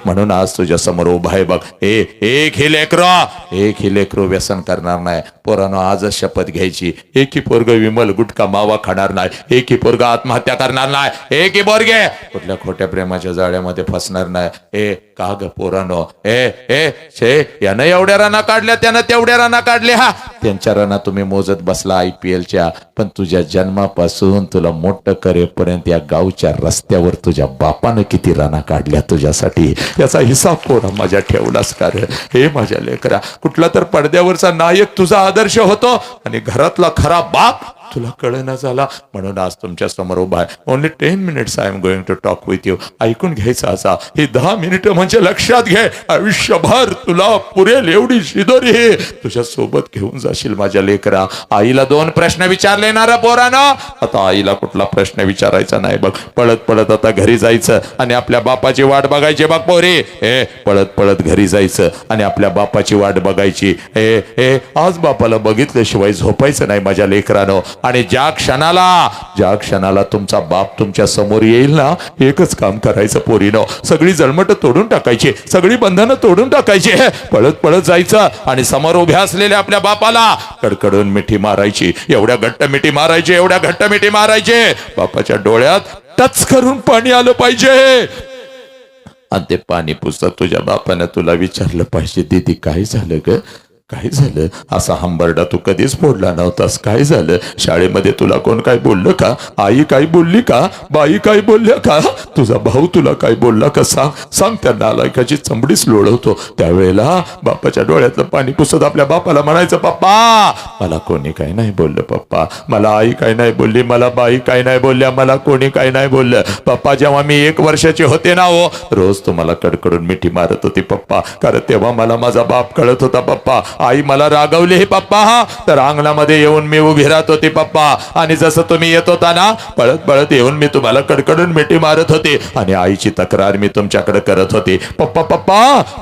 म्हणून आज तुझ्या समोर उभा आहे बघ. एक ही लेकरो व्यसन करणार नाही. पोरानं आजच शपथ घ्यायची, एकही पोरग विमल गुटखा मावा खाणार नाही, एकही पोरग आत्महत्या करणार नाही, एकही पोरगे कुठल्या खोट्या प्रेमाच्या जाळ्यामध्ये फसणार नाही. का ग पोरानो, यानं एवढ्या राना काढल्या, त्यानं तेवढ्या राना काढल्या, त्यांच्या राना तुम्ही मोजत बसला IPLच्या. पण तुझ्या जन्मापासून तुला मोठं करेपर्यंत या गावच्या रस्त्यावर तुझ्या बापानं किती राना काढल्या तुझ्यासाठी, याचा हिसाब पोरा माझ्या ठेवलास का रे? माझ्या लेकरा, कुठला तर पडद्यावरचा नायक तुझा आदर्श होतो, आणि घरातला खरा बाप तुला कळना झाला. म्हणून आज तुमच्या समोर उभा आहे. Only 10 minutes I am going to talk with you. ऐकून घ्यायचं असा, ही 10 मिनिटं म्हणजे लक्षात घे, आयुष्यभर तुला पुरेल एवढी शिदोरी हे तुझ्या सोबत घेऊन जाशील माझ्या लेकरा. आईला 2 प्रश्न विचारले ना रे पोरानं, आता आईला कुठला प्रश्न विचारायचा नाही बघ. पळत पळत आता घरी जायचं, आणि आपल्या बापाची वाट बघायची बघ पोरी. पळत पळत घरी जायचं, आणि आपल्या बापाची वाट बघायची. आज बापाला बघितल्याशिवाय झोपायचं नाही माझ्या लेकरानं. आणि ज्या क्षणाला तुमचा बाप तुमच्या समोर येईल ना, एकच काम करायचं पोरीनो, सगळी जळमट तोडून टाकायची, सगळी बंधनं तोडून टाकायची. पळत पळत जायचं, आणि समोर उभ्या असलेल्या आपल्या बापाला कडकडून मिठी मारायची, एवढ्या घट्ट मिठी मारायची, बापाच्या डोळ्यात टच करून पाणी आलं पाहिजे, आणि ते पाणी पुसत तुझ्या बापानं तुला विचारलं पाहिजे, दीदी काय झालं ग, काय झालं? असा हंबरडा तू कधीच फोडला नव्हतास, काय झालं? शाळेमध्ये तुला कोण काय बोललं का? आई काय बोलली का? बाई काय बोलल्या का? तुझा भाऊ तुला काय बोलला का? सांग. त्या नालायकाची चमडीच लोळवतो. त्यावेळेला बापाच्या डोळ्यातलं पाणी पुसत आपल्या बापाला म्हणायचं, पप्पा मला कोणी काय नाही बोललं, पप्पा मला आई काय नाही बोलली, मला बाई काय नाही बोलल्या, मला कोणी काय नाही बोललं. पप्पा जेव्हा मी 1 वर्षाचे होते ना हो, रोज तुम्हाला कडकडून मिठी मारत होती पप्पा, कारण तेव्हा मला माझा बाप कळत होता पप्पा. आई मला रागवली हे पप्पा, तर अंगणामध्ये येऊन मी उभी राहत होती पप्पा, आणि जसं तुम्ही येत होता ना, पळत पळत येऊन मी तुम्हाला कडकडून मिठी मारत होते, आणि आईची तक्रार मी तुमच्याकडे करत होते. पप्पा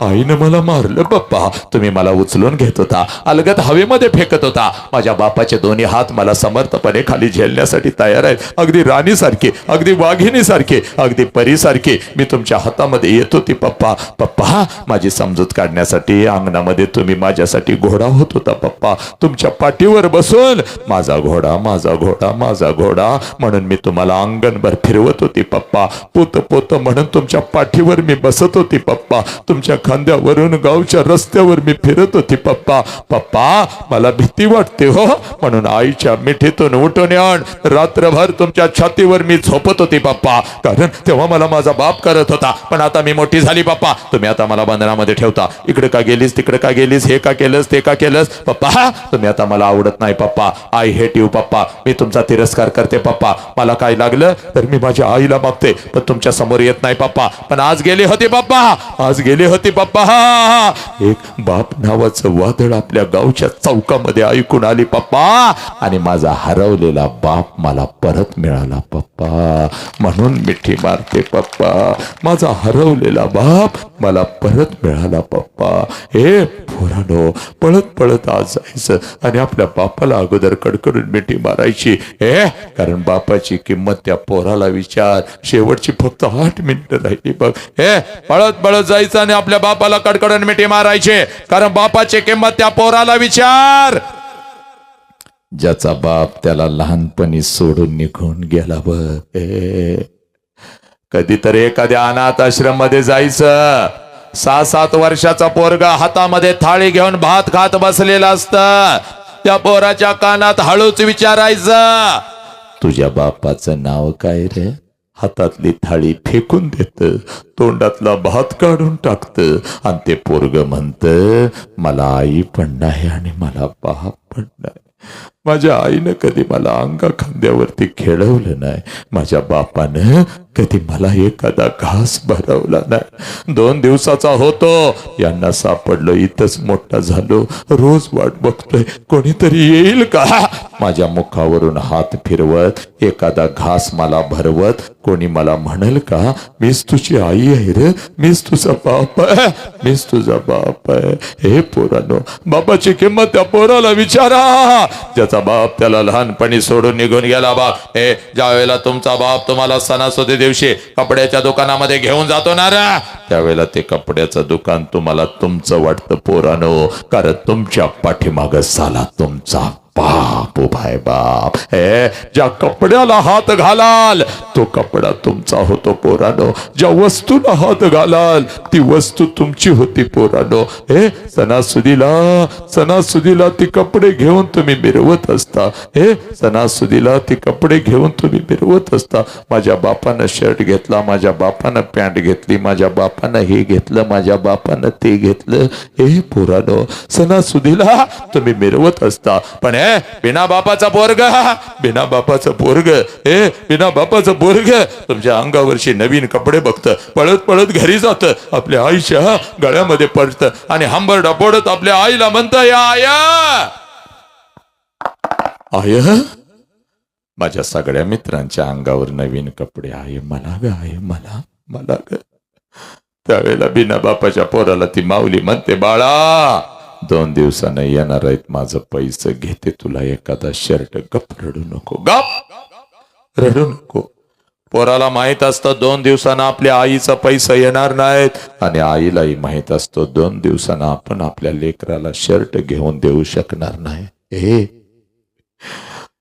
आईनं मला मारलं पप्पा, तुम्ही मला उचलून घेत होता, अलगद हवेमध्ये फेकत होता. माझ्या बापाचे दोन्ही हात मला समर्थपणे खाली झेलण्यासाठी तयार आहेत. अगदी राणीसारखे, अगदी वाघिणीसारखे, अगदी परीसारखे मी तुमच्या हातामध्ये येत होती पप्पा. माझी समजूत काढण्यासाठी अंगणामध्ये तुम्ही माझ्यासाठी घोडा होत होता पप्पा, तुमच्या पाठीवर बसून माझा घोडा म्हणून मी तुम्हाला अंगणभर फिरवत होती पप्पा. पोत म्हणून तुमच्या पाठीवर मी बसत होती पप्पा, तुमच्या खांद्यावरून गावच्या रस्त्यावर मी फिरत होती पप्पा. मला भीती वाटते हो, म्हणून आईच्या मिठीतून उठून येऊन रात्रभर तुमच्या छातीवर मी झोपत होती पप्पा, कारण तेव्हा मला माझा बाप करत होता. पण आता मी मोठी झाली पप्पा, तुम्ही आता मला बंधनामध्ये ठेवता. इकडे का गेलीस, तिकडे का गेलीस, हे का केलंस, ते का केलंस पप्पा, तुम्ही आता मला आवडत नाही पप्पा. आय हेट यू पप्पा, मी तुमचा तिरस्कार करते पप्पा. मला काय लागलं तर मी माझ्या आईला मागते, पण तुमच्या समोर येत नाही पप्पा. पण आज गेली होती पप्पा. एक बाप नावाचं वादळ आपल्या गावच्या चौकामध्ये ऐकून आली पप्पा, आणि माझा हरवलेला बाप मला परत मिळाला पप्पा, म्हणून मिठी मारते पप्पा. माझा हरवलेला बाप मला परत मिळाला पप्पा. हे पोरानो, पळत पळत आज जायचं आणि आपल्या बापाला अगोदर कडकडून मिठी मारायची. कारण बापाची किंमत त्या पोराला विचार. शेवटची फक्त 8 मिनिटं राहिली बघ. पळत पळत जायचं आणि आपल्या बापाला कडकडून मिठी मारायचे, कारण बापाची किंमत त्या पोराला विचार. ज्याचा बाप त्याला लहानपणी सोडून निघून गेला बघ. कधीतरी एखाद्या अनाथ आश्रम मध्ये जायचं. 6-7 वर्षाचा पोरगा हातामध्ये थाळी घेऊन भात खात बसलेला असतं. त्या पोराच्या कानात हळूच विचारायचं, तुझ्या बापाचं नाव काय रे? हातातली थाळी फेकून देत, तोंडातला भात काढून टाकत आणि ते पोरग म्हणत, मला आई पण नाही आणि मला बाप पण नाही. माझ्या आईनं कधी मला अंगा खांद्यावरती खेळवलं नाही. माझ्या बापानं कधी मला एखादा घास भरवला नाही. 2 दिवसाचा होतो, यांना सापडलो, इथंच मोठा झालो. रोज वाट बघतोय कोणीतरी येईल का. माझ्या मुखावरून हात फिरवत एखादा घास मला भरवत कोणी मला म्हणेल का, मीच तुझी आई आहे रे, मीच तुझा बाप आहे, मीच तुझा बाप आहे. हे पोरानो, बापाची किंमत त्या पोराला विचारा, ज्याचा बाप त्याला लहानपणी सोडून निघून गेला. बाप ज्या वेळेला तुमचा बाप तुम्हाला सणासुदी दिवशी कपड्याच्या दुकानामध्ये घेऊन जातो ना रे, त्यावेळेला ते कपड्याचं दुकान तुम्हाला तुमचं वाटतं पोरानो, कारण तुमच्या पाठीमागं झाला तुमचा बाप उभाय. बाप ज्या कपड्याला हात घालाल तो कपडा तुमचा होतो पोरानो. ज्या वस्तूला हात घालाल ती वस्तू तुमची होती पोरानो. सणासुदीला ती कपडे घेऊन तुम्ही मिरवत असता. सणासुदीला ती कपडे घेऊन तुम्ही मिरवत असता. माझ्या बापानं शर्ट घेतला, माझ्या बापानं पॅन्ट घेतली, माझ्या बापानं हे घेतलं, माझ्या बापानं ते घेतलं. हे पोरानो, सणासुदीला तुम्ही मिरवत असता. पण बिना बापाचा पोरग, बिना बापाचं पोरग, बिना बापाचं पोरग तुमच्या अंगावरची नवीन कपडे बघतं, पळत पळत घरी जातं, आपल्या आईच्या गळ्यामध्ये पडतं आणि हंबरडा पडत आपल्या आईला म्हणतं, या आया, आय, माझ्या सगळ्या मित्रांच्या अंगावर नवीन कपडे आहे, मला ग, आहे मला, मला ग. त्यावेळेला बिना बापाच्या पोराला ती माऊली म्हणते, बाळा 2 दिवसानं येणार आहेत, माझं पैसे घेते तुला एखादा शर्ट. गप, रडू नको, गप, रडू नको. पोराला माहित असतं 2 दिवसानं आपल्या आईचा पैसा येणार नाहीत, आणि आईलाही माहित असतो 2 दिवसानं आपण आपल्या लेकराला शर्ट घेऊन देऊ शकणार नाही.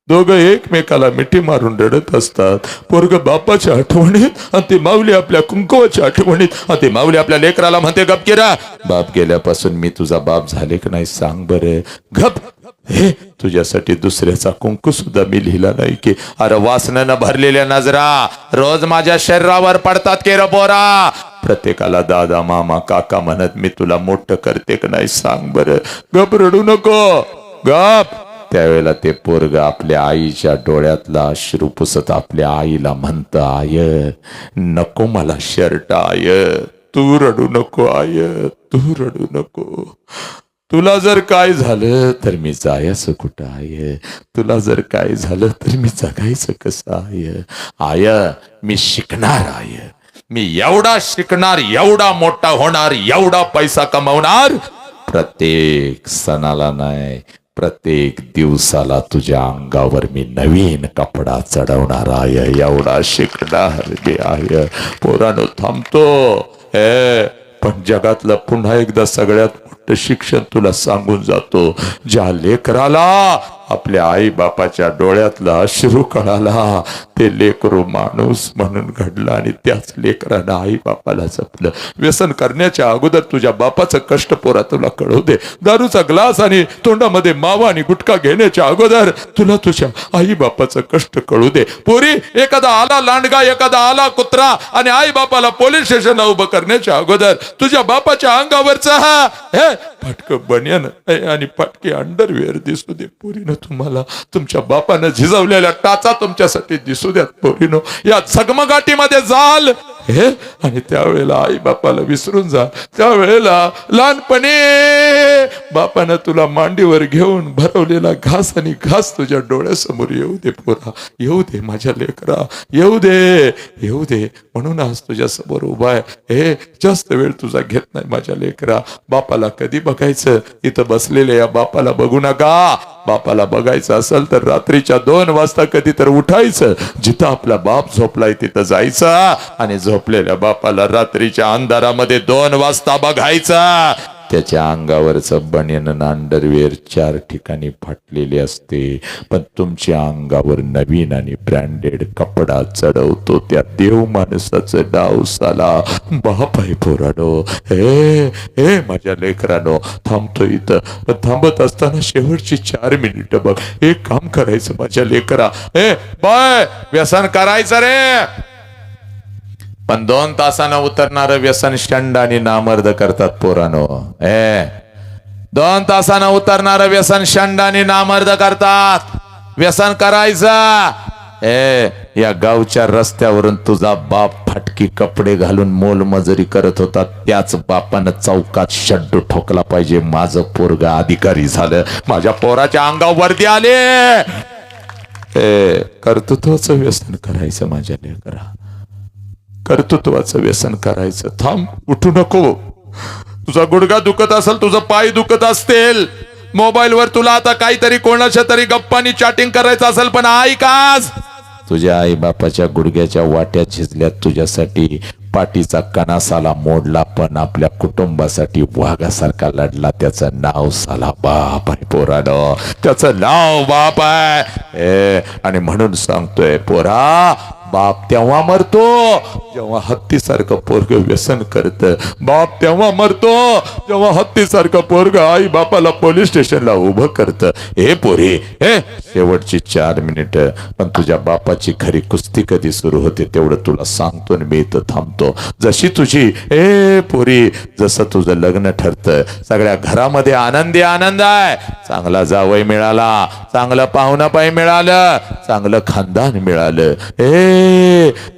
दोघं एकमेकाला मिठी मारून रडत असतात. पोरग बापाच्या आठवणीत आणि ती माऊली आपल्या कुंकवाच्या आठवणीत. आणि ती माऊली आपल्या लेकराला म्हणते, गप केरा, बाप गेल्यापासून मी तुझा बाप झाले की नाही सांग बरं. गप, तुझ्यासाठी दुसऱ्याचा कुंकू सुद्धा मी लिहिला नाही की. अरे वासनानं भरलेल्या नजरा रोज माझ्या शरीरावर पडतात की रे पोरा. प्रत्येकाला दादा, मामा, काका म्हणत मी तुला मोठं करते की नाही सांग बरं. गप, रडू नको, गप. त्यावेळेला ते पोरग आपल्या आईच्या डोळ्यातला अश्रू पुसत आपल्या आईला म्हणतं, आय नको मला शर्ट, आय तू रडू नको, आय तू रडू नको. तुला जर काय झालं तर मी जायचं कुठं, आय तुला जर काय झालं तर मी जगायचं कसं, आय आय मी शिकणार, आय मी एवढा शिकणार, एवढा मोठा होणार, एवढा पैसा कमवणार, प्रत्येक सणाला नाही प्रत्येक दिवसाला तुझ्या अंगावर मी नवीन कपडा चढवणार, आय एवढा शिकणार मी, आय. पोरानो थांबतो, पण जगातलं पुन्हा एकदा सगळ्यात मोठं शिक्षण तुला सांगून जातो. ज्या लेकराला आपल्या आई बापाच्या डोळ्यातला अश्रू कळाला, ते लेकरू माणूस म्हणून घडलं आणि त्याच लेकरानं आई बापाला जपलं. व्यसन करण्याच्या अगोदर तुझ्या बापाचं कष्ट पोरा तुला कळू दे. दारूचा ग्लास आणि तोंडामध्ये मावा आणि गुटखा घेण्याच्या अगोदर तुला तुझ्या आई बापाचं कष्ट कळू दे. पोरी, एखादा आला लांडगा, एखादा आला कुत्रा आणि आई बापाला पोलीस स्टेशनला उभं करण्याच्या अगोदर तुझ्या बापाच्या अंगावरचा फाटकं बनियान आणि फाटके अंडरवेअर दिसू दे. पोरीनं तुम्हाला तुमच्या बापानं झिजवलेल्या टाचा तुमच्यासाठी दिसू द्यात. पोरीनो, या झगमगाटीमध्ये जाल हे आणि त्यावेळेला आई बापाला विसरून जा. त्यावेळेला लहानपणी बापानं तुला मांडीवर घेऊन भरवलेला घास आणि घास तुझ्या डोळ्यासमोर येऊ दे पोरा, येऊ दे माझ्या लेकरा, येऊ दे, येऊ दे. म्हणून आज तुझ्या समोर उभा आहे. हे जास्त वेळ तुझा घेत नाही माझ्या लेकरा. बापाला कधी बघायचं? इथं बसलेले या बापाला बघू नका. बापाला बघायचं असेल तर रात्रीच्या 2 वाजता कधी तर उठायचं. जिथं आपला बाप झोपलाय तिथं जायचं आणि झोपलेल्या बापाला रात्रीच्या अंधारामध्ये 2 वाजता बघायचं. त्याच्या अंगावरचं बनियन अंडरवेअर 4 ठिकाणी फाटलेले असते, पण तुमच्या अंगावर नवीन आणि ब्रँडेड कपडा चढवतो त्या देव माणसाचं नाव साला बाप आहे पोरानो. हे माझ्या लेकरानो, थांबतो इथं. पण थांबत असताना शेवटची 4 मिनिटं बघ. एक काम करायचं माझ्या लेकरा. बाय व्यसन करायचं रे, पण 2 तासानं उतरणारं व्यसन शंड आणि नामर्द करतात पोरानो. 2 तासानं उतरणारं व्यसन शंड आणि नामर्द करतात. व्यसन करायचं. या गावच्या रस्त्यावरून तुझा बाप फाटकी कपडे घालून मोलमजुरी करत होता, त्याच बापानं चौकात शड्डू ठोकला पाहिजे. माझं पोरग अधिकारी झालं, माझ्या पोराच्या अंगावर वर्दी आले. कर्तृत्वाचं व्यसन करायचं माझ्या लेकरा, कर्तृत्वाचं व्यसन करायचं. थांब, उठू नको. तुझा गुडघा दुखत असेल, तुझं पाय दुखत असतील, मोबाईलवर तुला आता काहीतरी कोणाच्या तरी गप्पानी चॅटिंग करायचं असेल, पण ऐकाच, तुझ्या आई बापाच्या गुडघ्याच्या वाट्या झिजल्यात तुझ्यासाठी. पाठीचा कणासाला मोडला, पण आपल्या कुटुंबासाठी वाघासारखा लढला. त्याचं नाव साला बाप आहे पोरानो, त्याचं नाव बाप आहे. आणि म्हणून सांगतोय पोरा, बाप तेव्हा मरतो जेव्हा हत्तीसारखं पोरग व्यसन करत. बाप तेव्हा मरतो जेव्हा हत्तीसारखं पोरग आई बापाला पोलीस स्टेशनला उभं करत. हे पोरी, शेवटची 4 मिनिटं. पण तुझ्या बापाची खरी कुस्ती कधी सुरू होते तेवढं तुला सांगतो. मी इथं थांबतो. जशी तुझी पोरी, जसं तुझं लग्न ठरतं, सगळ्या घरामध्ये आनंदी आनंद आहे. चांगला जावई मिळाला, चांगलं पाहुणापाई मिळालं, चांगलं खानदान मिळालं.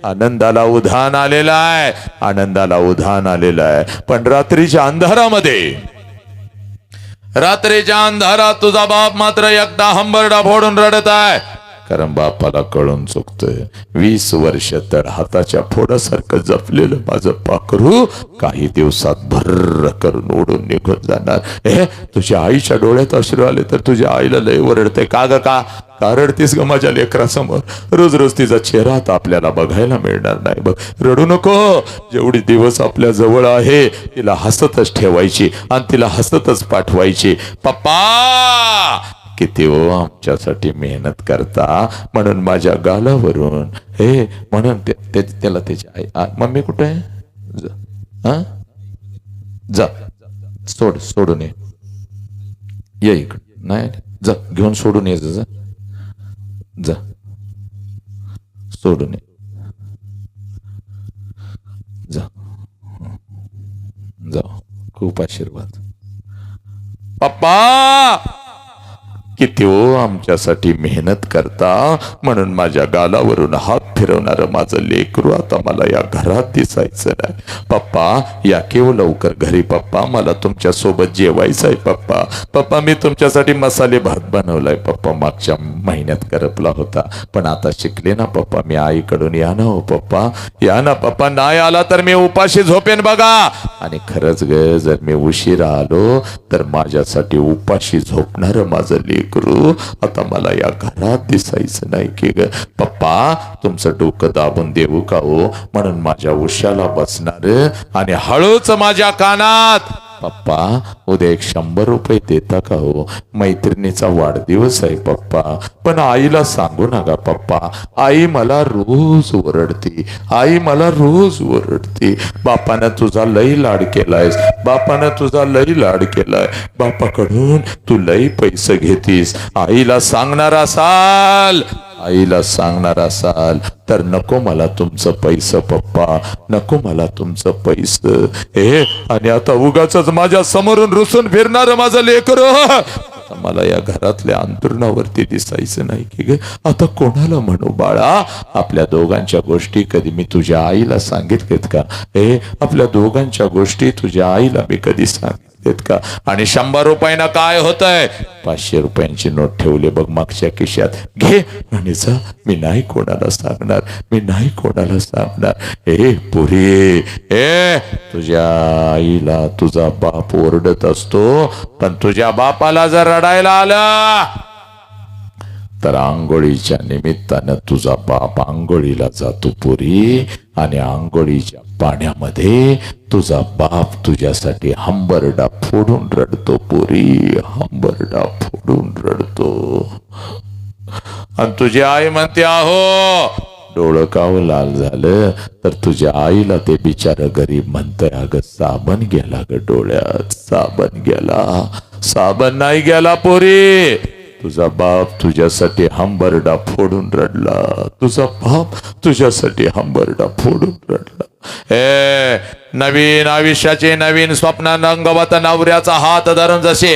आनंदाला उधाण आलेला आहे, आनंदाला उधाण आलेला आहे. पण रात्रीच्या अंधारात तुझा बाप मात्र एकदा हंबरडा फोडून रडत आहे. कारण बापाला कळून चुकतंय. 20 वर्ष तर हाताच्या फोडासारखं जपलेलं माझं पाखरू काही दिवसात भर्र करून उडून निघून जाणार. तुझ्या आईच्या डोळ्यात अश्रू आले तर तुझ्या आईला लय ओरडते. का ग, का रडतीस ग माझ्या लेकरासमोर? रोज रोज तिचा चेहरा आता आपल्याला बघायला मिळणार नाही. बघ, रडू नको. जेवढी दिवस आपल्या जवळ आहे तिला हसतच ठेवायची आणि तिला हसतच पाठवायची. पप्पा किती हो आमच्यासाठी मेहनत करता, म्हणून माझ्या गालावरून म्हणून त्याला त्याची आई. मम्मी कुठे आहे? जा, सोडून ये इकडे. नाही, जा घेऊन सोडून ये. जा सोडून ये. जा, खूप आशीर्वाद. पप्पा किती हो आमच्यासाठी मेहनत करता, म्हणून माझ्या गालावरून हात फिरवणार माझं लेकरू आता मला या घरात दिसायचं नाही. पप्पा या केव लवकर घरी. पप्पा मला तुमच्या सोबत जेवायचं आहे. पप्पा मी तुमच्यासाठी मसाले भात बनवलाय. पप्पा मागच्या महिन्यात करपला होता, पण आता शिकले ना पप्पा मी आईकडून. या ना हो पप्पा, या ना पप्पा. नाही आला तर मी उपाशी झोपेन बघा. आणि खरंच ग, जर मी उशिरा आलो तर माझ्यासाठी उपाशी झोपणार माझं लेकरू आता मला या घरात दिसायचं नाही की ग. पप्पा तुमचं डोकं दाबून देऊ का हो? म्हणून माझ्या उशाला बसणार आणि हळूच माझ्या कानात, पप्पा उद्या 100 रुपये देता का हो? मैत्रिणीचा वाढदिवस आहे पप्पा. पण आईला सांगू नका पप्पा, आई मला रोज ओरडती, आई मला रोज ओरडती. बापानं तुझा लई लाड केलायस, बापानं तुझा लई लाड केलाय. बापाकडून तू लई पैसे घेतीस. आईला सांगणार असाल तर नको मला तुमचं पैसे पप्पा, नको मला तुमचं पैसे. आणि आता उगाच माझ्या समोरून रुसून फिरणार माझं लेकरू मला या घरातल्या अंतरुणावरती दिसायचं नाही की ग आता कोणाला म्हणू बाळा. आपल्या दोघांच्या गोष्टी कधी मी तुझ्या आईला सांगितलेत का? हे आपल्या दोघांच्या गोष्टी तुझ्या आईला मी कधी सांगितलेत का? आणि 100 रुपयानं काय होतंय? 500 रुपयांची नोट ठेवले बघ मागच्या खिशात, घे आणि जा. मी नाही कोणाला सांगणार, मी नाही कोणाला सांगणार. ए पुरी, ए तुझ्या आईला तुझा बाप ओरडत असतो, पण तुझ्या बापाला जर रडायला आलं तर आंघोळीच्या निमित्तानं तुझा बाप आंघोळीला जातो पुरी, आणि आंघोळीच्या पाण्यामध्ये तुझा बाप तुझ्यासाठी हंबरडा फोडून रडतो पुरी, हंबरडा फोडून रडतो. आणि तुझी आई म्हणते आहो. डोळं काव लाल झालं तर तुझ्या आईला ते बिचार गरीब म्हणतंय, अगं साबण गेला ग डोळ्यात, साबण गेला. साबण नाही गेला पोरी, तुझा बाप तुझ्यासाठी हंबरडा फोडून रडला. तुझा बाप तुझ्यासाठी हंबरडा फोडून रडला. नवीन आयुष्याचे नवीन स्वप्न रंगवत नवऱ्याचा हात धरून जसे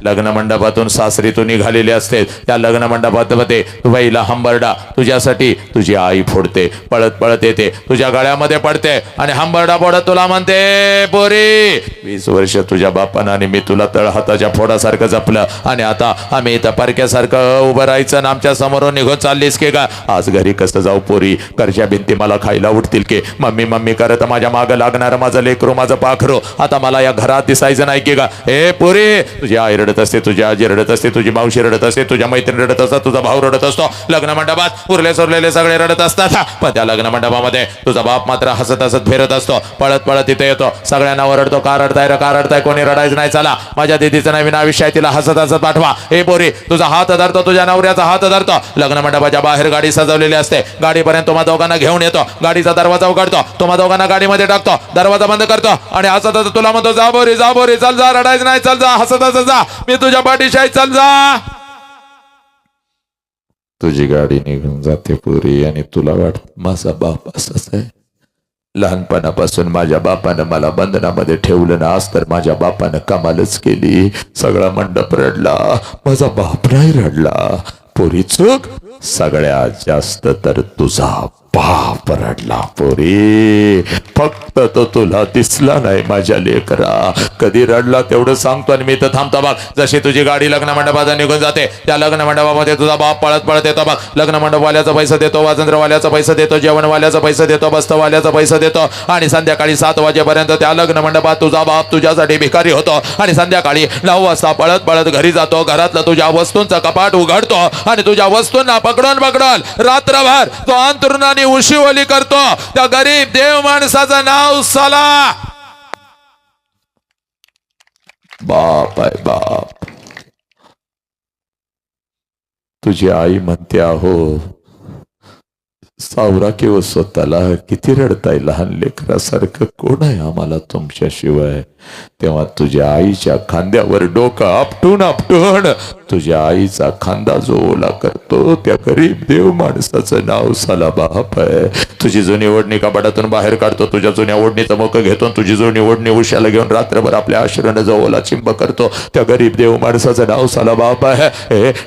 लग्न मंडपातून सासरीतून निघालेले असते, त्या लग्न मंडपामध्ये पहिला हंबरडा तुझ्यासाठी तुझी आई फोडते, पळत पळत येते, तुझ्या गळ्यामध्ये पडते आणि हंबरडा फोडत तुला म्हणते पोरी 20 वर्ष तुझ्या बापानं आणि मी तुला तळहाताच्या फोडासारखं जपलं, आणि आता आम्ही इथं परक्यासारखं उभं राहायचं आणि आमच्या समोरून निघून चाललीस की का? आज घरी कसं जाऊ पोरी? घरच्या भिंती मला खायला उठतील की? मम्मी मम्मी करत माझ्या मागं लागणार माझं लेकरू माझं पाखरू आता मला या घरात दिसायचं नाही की का? ए पोरी, तुझी आई रडत असते, तुझी आजी रडत असते, तुझी मावशी रडत असते, तुझ्या मैत्रीण रडत असतात, तुझा भाऊ रडत असतो, लग्न मंडपात उरले सोरलेले सगळे रडत असतात, पण त्या लग्न मंडपामध्ये तुझा बाप मात्र हसत हसत फिरत असतो, पळत पळत इथे येतो, सगळ्यांना ओरडतो, का रडताय रे, का रडताय? कोणी रडायचं नाही, चला माझ्या दीदीचं नवीन आयुष्य आहे, तिला हसत हसत पाठवा. ए पोरी, तुझा हात धरतो, तुझ्या नवऱ्याचा हात धरतो, लग्न मंडपाच्या बाहेर गाडी सजवलेली असते, गाडीपर्यंत तुम्हा दोघांना घेऊन येतो, गाडीचा दरवाजा उघडतो, तुम्हा दोघांना गाडीमध्ये टाकतो, दरवाजा बंद करतो आणि हसत हसत तुला म्हणतो, जा बोरी, जा बोरी, चल जा, रडायचं नाही, चल जा, हसत हसत जा, मी तुझ्या पाठीशी आहे, चल जा. तुझी गाडी निघून जाते पुरी, आणि तुला वाटत माझा बाप असाच आहे. लहानपणापासून माझ्या बापानं मला बंधनामध्ये ठेवलं ना, आज तर माझ्या बापानं कमालच केली. सगळा मंडप रडला, माझा बाप नाही रडला. पोरी चूक सगळ्यात जास्त तर तुझा बाप रडला पोरी. फक्त तो तुला दिसला नाही माझ्या लेकरा. कधी रडला तेवढं सांगतो आणि मी तर थांबतो बघ. जशी तुझी गाडी लग्न मंडपात निघून जाते, त्या लग्न मंडपामध्ये तुझा बाप पळत पळत येतो बघ. लग्न मंडपवाल्याचा पैसा देतो, वाजंत्रवाल्याचा पैसा देतो, जेवणवाल्याचा पैसा देतो, बस्तवाल्याचा पैसा देतो, आणि संध्याकाळी 7 वाजेपर्यंत त्या लग्न मंडपात तुझा बाप तुझ्यासाठी भिकारी होतो, आणि संध्याकाळी 9 वाजता पळत पळत घरी जातो. घरातलं तुझ्या वस्तूंचं कपाट उघडतो आणि तुझ्या वस्तूंना पकडून पकडून रात्रभर तो अंतरुणाने उशिवली करतो. त्या गरीब देव माणसाचं नाव साला बाप आहे, बाप. तुझी आई म्हणते, आहो सावरा किंवा स्वतःला, किती रडताय लहान लेकरासारखं, कोण आहे आम्हाला तुमच्याशिवाय? तेव्हा तुझ्या आईच्या खांद्यावर डोकं आपटून आपटून तुझ्या आईचा खांदा जो ओला करतो, त्या गरीब देव माणसाचं नाव साला बाप आहे. तुझी जुनी ओढणी कपाटातून बाहेर काढतो, तुझ्या जुन्या ओढणीचं मोकं घेतो, तुझी जुनी ओढणी उशाला घेऊन रात्रभर आपल्या आश्रयानं जो ओला चिंब करतो, त्या गरीब देव माणसाचं नाव साला बाप आहे.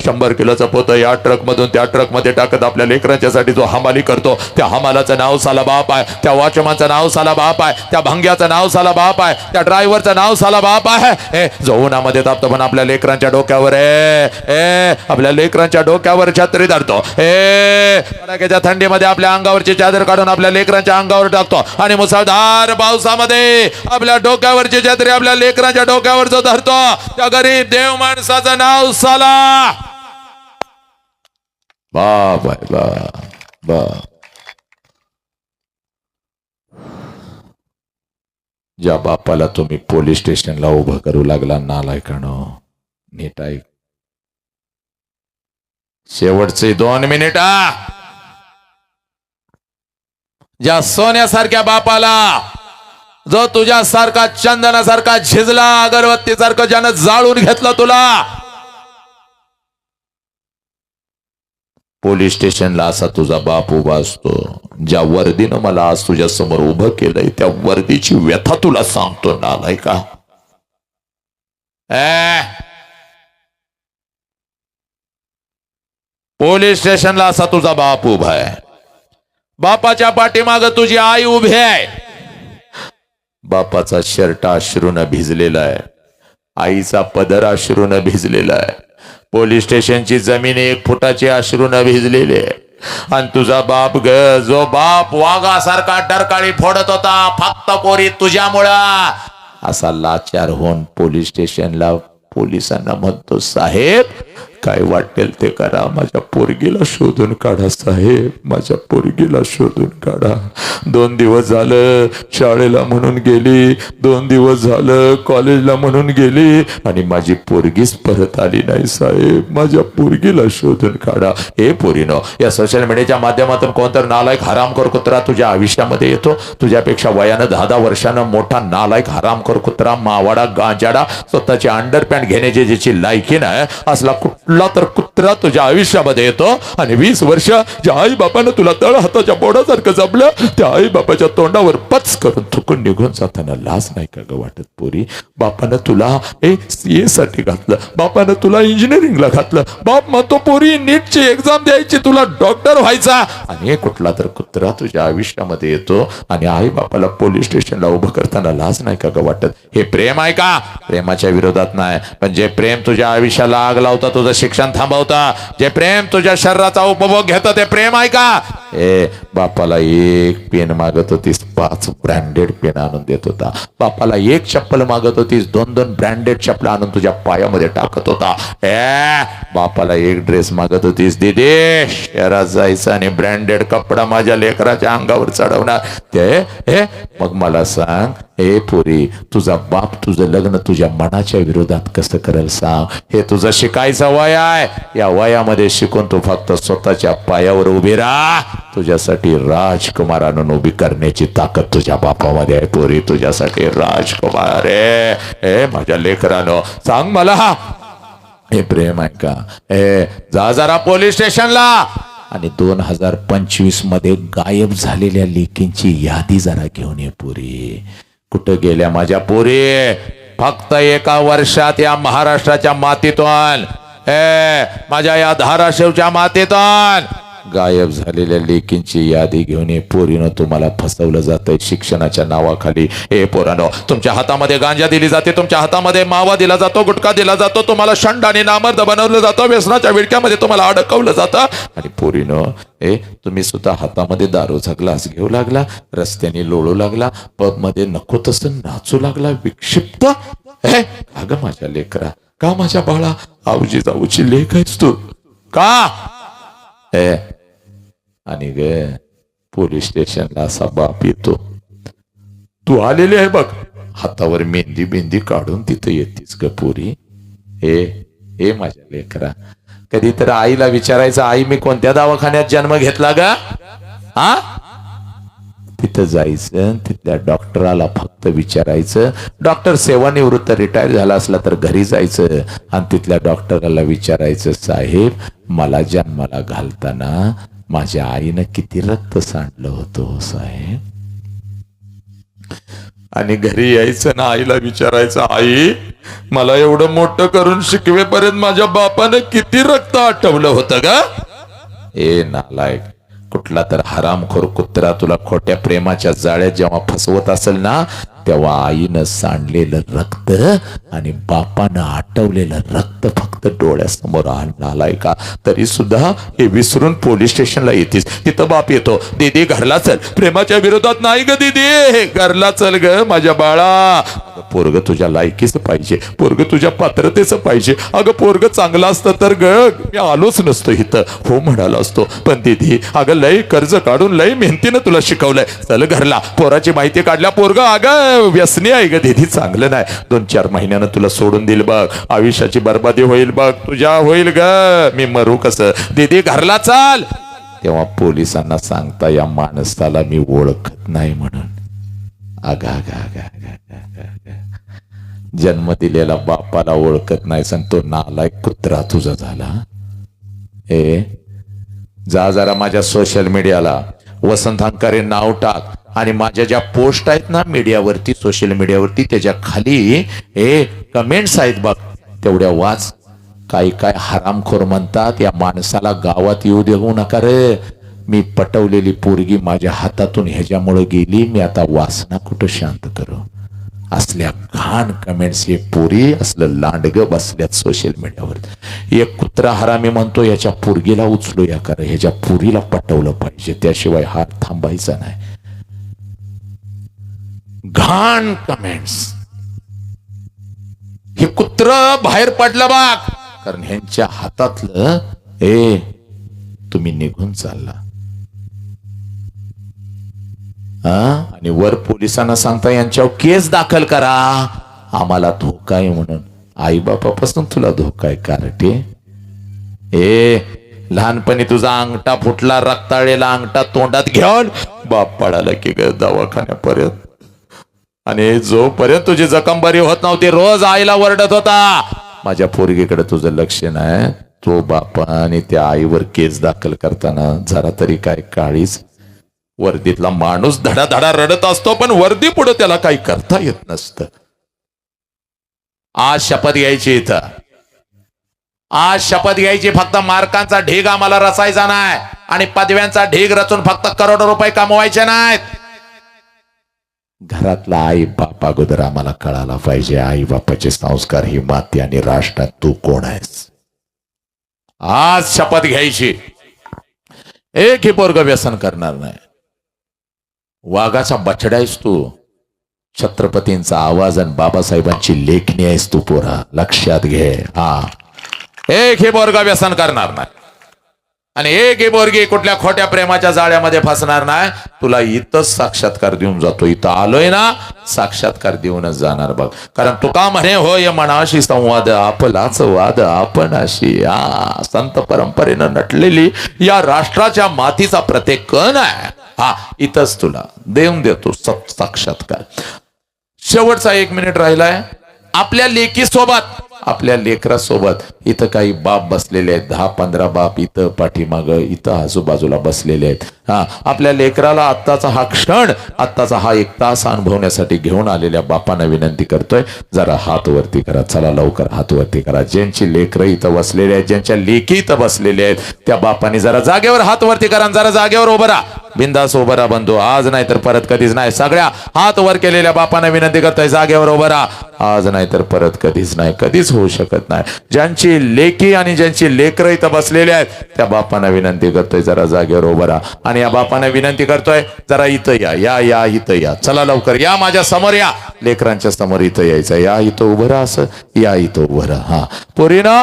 100 किलोचं पोतं या ट्रक मधून त्या ट्रक मध्ये टाकत आपल्या लेकरांच्यासाठी जो हमाली करतो, त्या हमालाचं नाव साला बाप आहे. त्या वॉचमॅनचं नाव साला बाप आहे. त्या भंग्याचं नाव साला बाप आहे. त्या ड्रायव्हरचं नाव साला बाप आहे. जो उन्हामध्ये तापतो पण आपल्या लेकरांच्या डोक्यावर आपल्या लेकरांच्या डोक्यावर छत्री धरतो. कडाक्याच्या थंडीमध्ये आपल्या अंगावरची चादर काढून आपल्या लेकरांच्या अंगावर टाकतो, आणि मुसळधार पावसामध्ये आपल्या डोक्यावरची छत्री आपल्या लेकरांच्या डोक्यावर जो धरतो, त्या गरीब देव माणसाचं नाव साला बाप आहे, बाप बाप. ज्या बापाला तुम्ही पोलीस स्टेशनला उभं करू लागला नालायकानो, नीट ऐक. शेवटचे 2 मिनिट. ज्या सोन्यासारख्या बापाला, जो तुझ्यासारखा चंदनासारखा झिजला अगरबत्तीसारखं ज्यानं जाळून घेतलं तुला, पोलीस स्टेशनला असा तुझा बाप उभा असतो. ज्या वर्दीनं मला आज तुझ्या समोर उभं केलंय, त्या वर्दीची व्यथा तुला सांगतो नालायका. पोलीस स्टेशनला असा तुझा बाप उभा आहे, बापाच्या पाठीमाग तुझी आई उभी आहे. बापाचा शर्ट अश्रूनं भिजलेला आहे, आईचा पदर अश्रूनं भिजलेला आहे, पोलीस स्टेशनची जमीन 1 फुटाची अश्रूनं भिजलेली आहे. आणि तुझा बाप ग, जो बाप वाघासारखा डरकाळी फोडत होता फक्त पोरी तुझ्यामुळं, असा लाचार होऊन पोलीस स्टेशनला पोलिसांना म्हणतो, साहेब काय वाटेल ते करा, माझ्या पोरगीला शोधून काढा साहेब, माझ्या पोरगीला शोधून काढा. 2 दिवस झालं शाळेला म्हणून गेली, 2 दिवस झालं कॉलेजला म्हणून गेली आणि माझी पोरगीच परत आली नाही साहेब, माझ्या पोरगीला शोधून काढा. हे पोरीनो, या सोशल मीडियाच्या माध्यमातून कोणतर नालायक हरामखोर कुत्रा तुझ्या आयुष्यामध्ये येतो, तुझ्यापेक्षा वयानं 10 वर्षानं मोठा नालायक हरामखोर कुत्रा, मावाडा, गांजाडा, स्वतःची अंडरपॅन्ट घेण्याची ज्याची लायकी नाही असला कुठला तर कुत्रा तुझ्या आयुष्यामध्ये येतो आणि 20 वर्ष ज्या आई बापानं तुला तळ हाताच्या बोडासारखं जपलं, त्या आई बापाच्या तोंडावर पच करून थुकून निघून जाताना लाज नाही का ग वाटत पोरी? बापानं तुला CA साठी घातलं, बापानं तुला इंजिनिअरिंगला घातलं, बाप म्हणतो पोरी नीटची एक्झाम द्यायची, तुला डॉक्टर व्हायचा, आणि कुठला तर कुत्रा तुझ्या आयुष्यामध्ये येतो आणि आई बापाला पोलीस स्टेशनला उभं करताना लाज नाही का ग वाटत? हे प्रेम आहे का? प्रेमाच्या विरोधात नाही, पण जे प्रेम तुझ्या आयुष्याला आग लावता, तुझं शिक्षण थांबवता, जे प्रेम तुझ्या शरीराचा उपभोग घेतं, ते प्रेम आहे का? बापाला 1 पेन मागत होतीस, 5 ब्रँडेड पेन आणून देत होता. बापाला 1 चप्पल मागत होतीस, 2 ब्रँडेड चप्पल आणून तुझ्या पायामध्ये टाकत होता. बापाला 1 ड्रेस मागत होतीस, दीदी शहरात जायचं आणि ब्रँडेड कपडा माझ्या लेकराच्या अंगावर चढवणार. ते मग मला सांग, हे पोरी, तुझा बाप तुझं लग्न तुझ्या मनाच्या विरोधात कसं करेल सांग? हे तुझं शिकायचं वय आहे, या वयामध्ये शिकून तू फक्त स्वतःच्या पायावर उभी राहा. तुझ्यासाठी राजकुमारानं उभी करण्याची ताकद तुझ्या बापामध्ये आहे पोरी, तुझ्यासाठी राजकुमार आहे. माझ्या लेकरानं सांग मला, हे प्रेम आहे का? जा जरा पोलीस स्टेशनला आणि 2025 मध्ये गायब झालेल्या लेकींची यादी जरा घेऊन ये पोरी. कुठं गेल्या माझ्या पोरी? फक्त 1 वर्षात या महाराष्ट्राच्या मातीतून, माझ्या या धाराशिवच्या मातीतून गायब झालेल्या लेकींची यादी घेऊन ये पोरीनं. तुम्हाला फसवलं जातंय शिक्षणाच्या नावाखाली. पोरानो, तुमच्या हातामध्ये गांजा दिली जाते, तुमच्या हातामध्ये मावा दिला जातो, गुटखा दिला जातो, तुम्हाला शंड आणि नामर्द बनवलं जातं, व्यसनाच्या विडक्यामध्ये तुम्हाला अडकवलं जातं. आणि पोरीनो, तुम्ही सुद्धा हातामध्ये दारूचा ग्लास घेऊ लागला, रस्त्याने लोळू लागला, पब मध्ये नको तसं नाचू लागला, विक्षिप्त. अगं माझ्या लेकरा, का माझ्या बाळा, आऊजी जाऊची लेक आहेस तू का? आणि ग पोलीस स्टेशनला असा बाप येतो, तू आलेली आहे बघ, हातावर मेहंदी बिंदी काढून तिथं येतीस ग पोरी. हे माझ्या लेकरा, कधी तर आईला विचारायचं, आई मी कोणत्या दवाखान्यात जन्म घेतला ग? तिथं जायचं, तिथल्या डॉक्टराला फक्त विचारायचं. डॉक्टर सेवानिवृत्त रिटायर झाला असला तर घरी जायचं आणि तिथल्या डॉक्टराला विचारायचं, साहेब मला जन्माला घालताना माझ्या आईनं किती रक्त सांडलं होतं साहेब? आणि घरी यायचं ना आईला विचारायचं, आई मला एवढं मोठं करून शिकवेपर्यंत माझ्या बापानं किती रक्त आटवलं होतं ग? नालायक, कुठला तर हरामखोर कुत्रा तुला खोट्या प्रेमाच्या जाळ्यात जेव्हा फसवत असेल ना, तेव्हा आईनं सांडलेलं रक्त आणि बापानं आटवलेलं रक्त फक्त डोळ्यासमोर आणलाय का? तरी सुद्धा हे विसरून पोलीस स्टेशनला येतीस. तिथं बाप येतो, दीदी घरला चल. प्रेमाच्या विरोधात नाही ग दीदी, घरला चल ग माझ्या बाळा. पोरग तुझ्या लायकीचं पाहिजे, पोरग तुझ्या पात्रतेचं पाहिजे. अगं पोरग चांगलं असतं तर ग मी आलोच नसतो इथं, हो म्हणाला असतो. पण दीदी अगं लय कर्ज काढून लय मेहनतीनं तुला शिकवलंय, चल घरला. पोराची माहिती काढल्या, पोरग अगं व्यसनी आहे ग दीदी, चांगलं नाही. 2-4 महिन्यानं तुला सोडून देईल बघ, आयुष्याची बर्बादी होईल बघ, तुझ्या होईल ग, मी मरू कसं? दीदी घरला चाल. तेव्हा पोलिसांना सांगता, या माणसाला मी ओळखत नाही म्हणून. अगा जन्म दिलेला बापाला ओळखत नाही, सांगतो नालायक कुत्रा तुझा झाला. जा जरा माझ्या सोशल मीडियाला वसंत हंकारे नाव टाक आणि माझ्या ज्या पोस्ट आहेत ना मीडियावरती, सोशल मीडियावरती, त्याच्या खाली कमेंट्स आहेत बघ, तेवढ्या वाच. काही काय हरामखोर म्हणतात या माणसाला गावात येऊ देऊ नका रे. मी पटवलेली पोरगी माझ्या हातातून ह्याच्यामुळे गेली, मी आता वासना कुठं शांत करू. असल्या घाण कमेंट्स हे पोरी असलं लांडग बसल्यात सोशल मीडियावर. एक कुत्रा हरामी म्हणतो याच्या पोरगीला उचलूया कर, ह्याच्या पोरीला पटवलं पाहिजे, त्याशिवाय हात थांबायचा नाही. घाण कमेंट्स. हे कुत्र बाहेर पडलं बाग, कारण ह्यांच्या हातातलं तुम्ही निघून चालला. आणि वर पोलिसांना सांगता यांच्यावर केस दाखल करा, आम्हाला धोका आहे म्हणून. आई बापापासून तुला धोका आहे कारटे. लहानपणी तुझा अंगठा फुटला, रक्ताळलेला अंगठा तोंडात घेऊन बाप पडाला की ग दवाखान्यापर्यंत. आणि जोपर्यंत तुझी जखम बरी होत नव्हती रोज आईला वरडत होता, माझ्या पोरगीकडे तुझं लक्ष नाही. तो बापा आणि त्या आईवर केस दाखल करताना जरा तरी काय काळीच. वर्दीतला माणूस धडाधडा रडत असतो, पण वर्दी पुढे त्याला काही करता येत नसतं. आज शपथ घ्यायची इथं, आज शपथ घ्यायची. फक्त मार्कांचा ढीग आम्हाला रचायचा नाही आणि पदव्यांचा ढीग रचून फक्त करोडो रुपये कमवायचे नाहीत. घरातला आई बाप अगोदर आम्हाला कळायला पाहिजे, आई बापाचे संस्कार ही माती आणि राष्ट्रात तू कोण आहेस. आज शपथ घ्यायची, एकही पोरग व्यसन करणार नाही. वाघाचा बछडा आहेस तू, छत्रपतींचा आवाज आणि बाबासाहेबांची लेखणी आहेस तू पोरा, लक्षात घे. एकही पोरगा व्यसन करणार नाही आणि एकही पोरगी कुठल्या खोट्या प्रेमाच्या जाळ्यामध्ये फसणार नाही. तुला इथंच साक्षात्कार देऊन जातो, इथं आलोय ना साक्षात्कार देऊनच जाणार बघ. कारण तुका म्हणे होय मनाशी संवाद आपलाच वाद आपणाशी. संत परंपरेनं नटलेली या राष्ट्राच्या मातीचा प्रत्येक कण आहे. इथंच तुला देऊन देतो साक्षात्कार. शेवटचा 1 मिनिट राहिलाय. आपल्या लेकीसोबत, आपल्या लेकरासोबत इथं काही बाप बसलेले आहेत, 10-15 बाप इथं पाठीमाग इथं आजूबाजूला बसलेले आहेत. आपल्या लेकराला आत्ताचा हा क्षण, आत्ताचा हा 1 तास अनुभवण्यासाठी घेऊन आलेल्या बापांना विनंती करतोय, जरा हात वरती करा. चला लवकर हात वरती करा. ज्यांची लेकरं इथं बसलेले आहेत, ज्यांच्या लेकी इथं बसलेले आहेत, त्या बापांनी जरा जागेवर हात वरती करा, जरा जागेवर उभं राहा. बिंदास उभं राहा बंधू, आज नाही तर परत कधीच नाही. सगळ्या हात वर केलेल्या बापांना विनंती करतोय, जागेवर उभं राहा. आज नाही तर परत कधीच नाही, कधीच होऊ शकत नाही. ज्यांची लेकी आणि ज्यांची लेकरं इथं बसलेले आहेत, त्या बापांना विनंती करतोय, जरा जागेवर उभं राहा. आणि या बापांना विनंती करतोय, जरा इथं या इथं या. चला लवकर या, माझ्या समोर या. लेकरांच्या समोर इथं यायचं. या इथं उभं राहा, असं या इथं उभं राहा. पोरीनं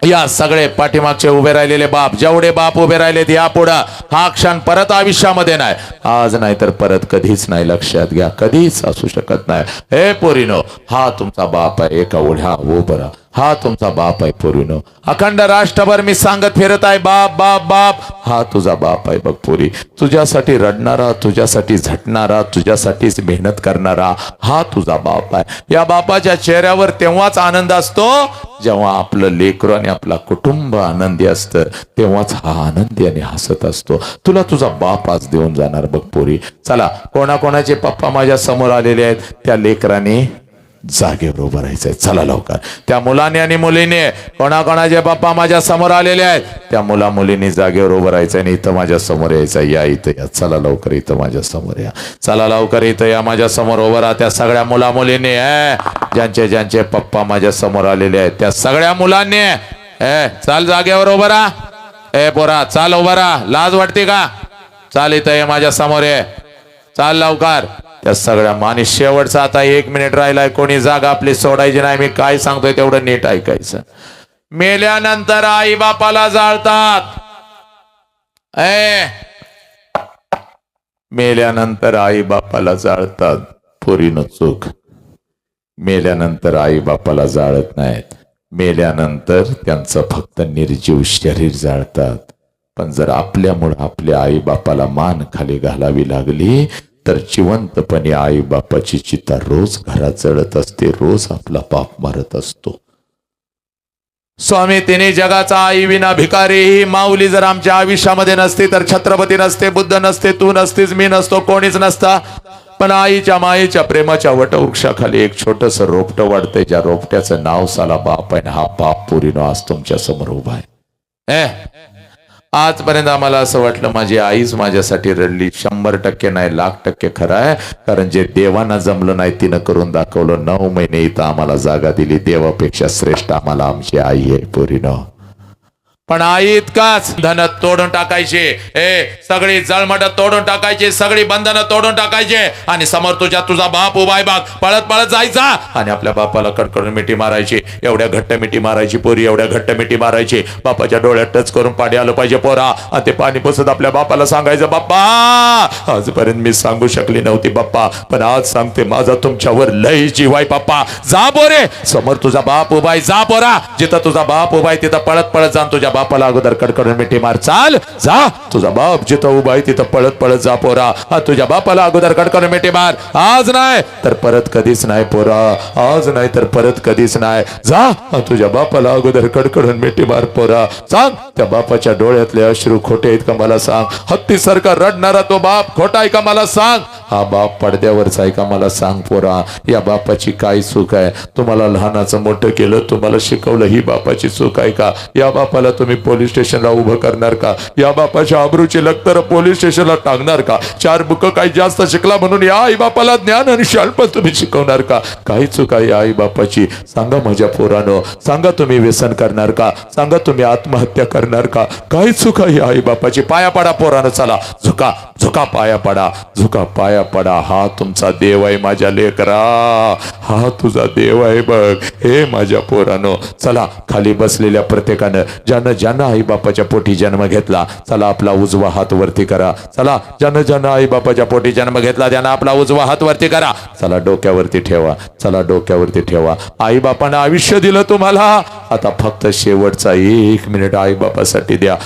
या सगळे पाठीमागचे उभे राहिलेले बाप, जेवढे बाप उभे राहिलेत या पुढं. हा क्षण परत आयुष्यामध्ये नाही, आज नाही तर परत कधीच नाही. लक्षात घ्या, कधीच असू शकत नाही. हे पोरीनो, हा तुमचा बाप आहे. एका ओढ्या उभं राहा. हा तुमचा बाप आहे पोरीनो. अखंड राष्ट्रभर मी सांगत फिरत आहे, बाप बाप बाप. हा तुझा बाप आहे बघ पोरी. तुझ्यासाठी रडणारा, तुझ्यासाठी झटणारा, तुझ्यासाठीच मेहनत करणारा हा तुझा बाप आहे. या बापाच्या चेहऱ्यावर तेव्हाच आनंद असतो जेव्हा आपलं लेकरू आणि आपला कुटुंब आनंदी असतं, तेव्हाच हा आनंदी आणि हसत असतो. तुला तुझा बाप आज देऊन जाणार बघ पोरी. चला, कोणाकोणाचे पप्पा माझ्या समोर आलेले आहेत, त्या लेकरांनी जागेवर उभं राहायचंय. चला लवकर. त्या मुलाने आणि मुलीने, कोणाकोणाचे पप्पा माझ्या समोर आलेले आहेत, त्या मुला मुलींनी जागेवर उभं राहायचंय आणि इथं माझ्या समोर यायचं. या इथं या. चला लवकर इथं माझ्या समोर या. चला लवकर इथं या, माझ्या समोर उभं राहा. त्या सगळ्या मुला मुलींनी, ज्यांचे ज्यांचे पप्पा माझ्या समोर आलेले आहेत, त्या सगळ्या मुलांनी चाल जागेवर उभं राहा. पोरा चाल उभं राहा. लाज वाटते का? चाल इथं ये, माझ्या समोर ये. चाल लवकर. त्या सगळ्या आणि शेवटचा आता 1 मिनिट राहिलाय. कोणी जागा आपली सोडायची नाही. मी काय सांगतोय तेवढं नीट ऐकायचं. मेल्यानंतर आई बापाला जाळतात. मेल्यानंतर आई बापाला जाळतात. पोरीनं चूक. मेल्यानंतर आई बापाला जाळत नाहीत. मेल्यानंतर त्यांचं फक्त निर्जीव शरीर जाळतात. पण जर आपल्यामुळे आपल्या आई बापाला मान खाली घालावी लागली तर जिवंतपणे आई बापाची चिता रोज घरात जळत असते, रोज आपला बाप मारत असतो. स्वामी तिने जगाचा आई विना भिकारी. ही माऊली जर आमच्या आयुष्यामध्ये नसती तर छत्रपती नसते, बुद्ध नसते, तू नसतीस, मी नसतो, कोणीच नसता. पण आईच्या मायेच्या प्रेमाच्या वटवृक्षाखाली एक छोटस रोपटं वाढतंय, ज्या रोपट्याचं नाव साला बाप आहे. हा बाप पोरीनो आज तुमच्या समोर उभा आहे. आजपर्यंत आम्हाला असं वाटलं माझी आईच माझ्यासाठी रडली. 100% नाही, 1,00,000% खरं आहे. कारण जे देवांना जमलं नाही तिनं करून दाखवलं. 9 महिने इथं आम्हाला जागा दिली. देवापेक्षा श्रेष्ठ आम्हाला आमची आई आहे पोरीनो. पण आई इतकाच धन तोडून टाकायचे, सगळी जळमट तोडून टाकायची, सगळी बंधनं तोडून टाकायचे आणि समोर तुझा बाप उभाय बाग पळत पळत जायचा आणि आपल्या बापाला कडकडून मिठी मारायची. एवढ्या घट्ट मिठी मारायची पोरी, एवढ्या घट्ट मिठी मारायची. बापाच्या डोळ्यात टच करून पाणी आलं पाहिजे पोरा. आणि ते पाणी पुसत आपल्या बापाला सांगायचं, बाप्पा आजपर्यंत मी सांगू शकली नव्हती बाप्पा, पण आज सांगते माझा तुमच्यावर लय जीव आहे बाप्पा. जा पोरे, समोर तुझा बाप उभाय, जा पोरा. जिथं तुझा बाप उभाय तिथं पळत पळत जा. तुझ्या बापाला अगोदर कडकडून मिठी मार. चाल जा, तुझा बाप जिथं उभा आहे तिथं पळत पळत जा पोरा. तुझ्या बापाला अगोदर कडकडून मिठी मार. आज नाही तर परत कधीच नाही पोरा, आज नाही तर परत कधीच नाही. जा, तुझ्या बापाला अगोदर कडकडून मिठी मार पोरा. सांग त्या बापाच्या डोळ्यातले अश्रू खोटे आहेत का मला सांग. हत्तीसारखा रडणारा तो बाप खोटा आहे का मला सांग. हा बाप पडद्यावरचा आहे का मला सांग पोरा. या बापाची काय चूक आहे. तुम्हाला लहानाचं मोठं केलं, तुम्हाला शिकवलं, ही बापाची चूक आहे का. या बापाला तुम्ही पोलीस स्टेशनला उभं करणार का. या बापाच्या आबरूची लक्तर पोलीस स्टेशनला टांगणार का. 4 बुक काही जास्त शिकला म्हणून या आई बापाला ज्ञान आणि शाळपण तुम्ही शिकवणार का. काही चूक आहे आई बापाची. सांगा माझ्या पोरानो, सांगा तुम्ही व्यसन करणार का. सांगा तुम्ही आत्महत्या करणार का. काही चूक आहे आई बापाची. पाया पडा पोरानो, चला झुका झुका पाया पडा, झुका पाया पडा. हा तुमचा देव आहे माझ्या लेकरा, हा तुझा देव आहे बघ. हे माझ्या पोरानो, चला खाली बसलेल्या प्रत्येकानं ज्यानं आई बापाच्या पोटी जन्म घेतला, चला आपला उजवा हात वरती करा. चला ज्यानं आई बापाच्या पोटी जन्म घेतला त्यानं आपला उजवा हात वरती करा. चला डोक्यावरती ठेवा, चला डोक्यावरती ठेवा. आई बापानं आयुष्य दिलं तुम्हाला, आता फक्त शेवटचा 1 मिनिट आई बापासाठी द्या.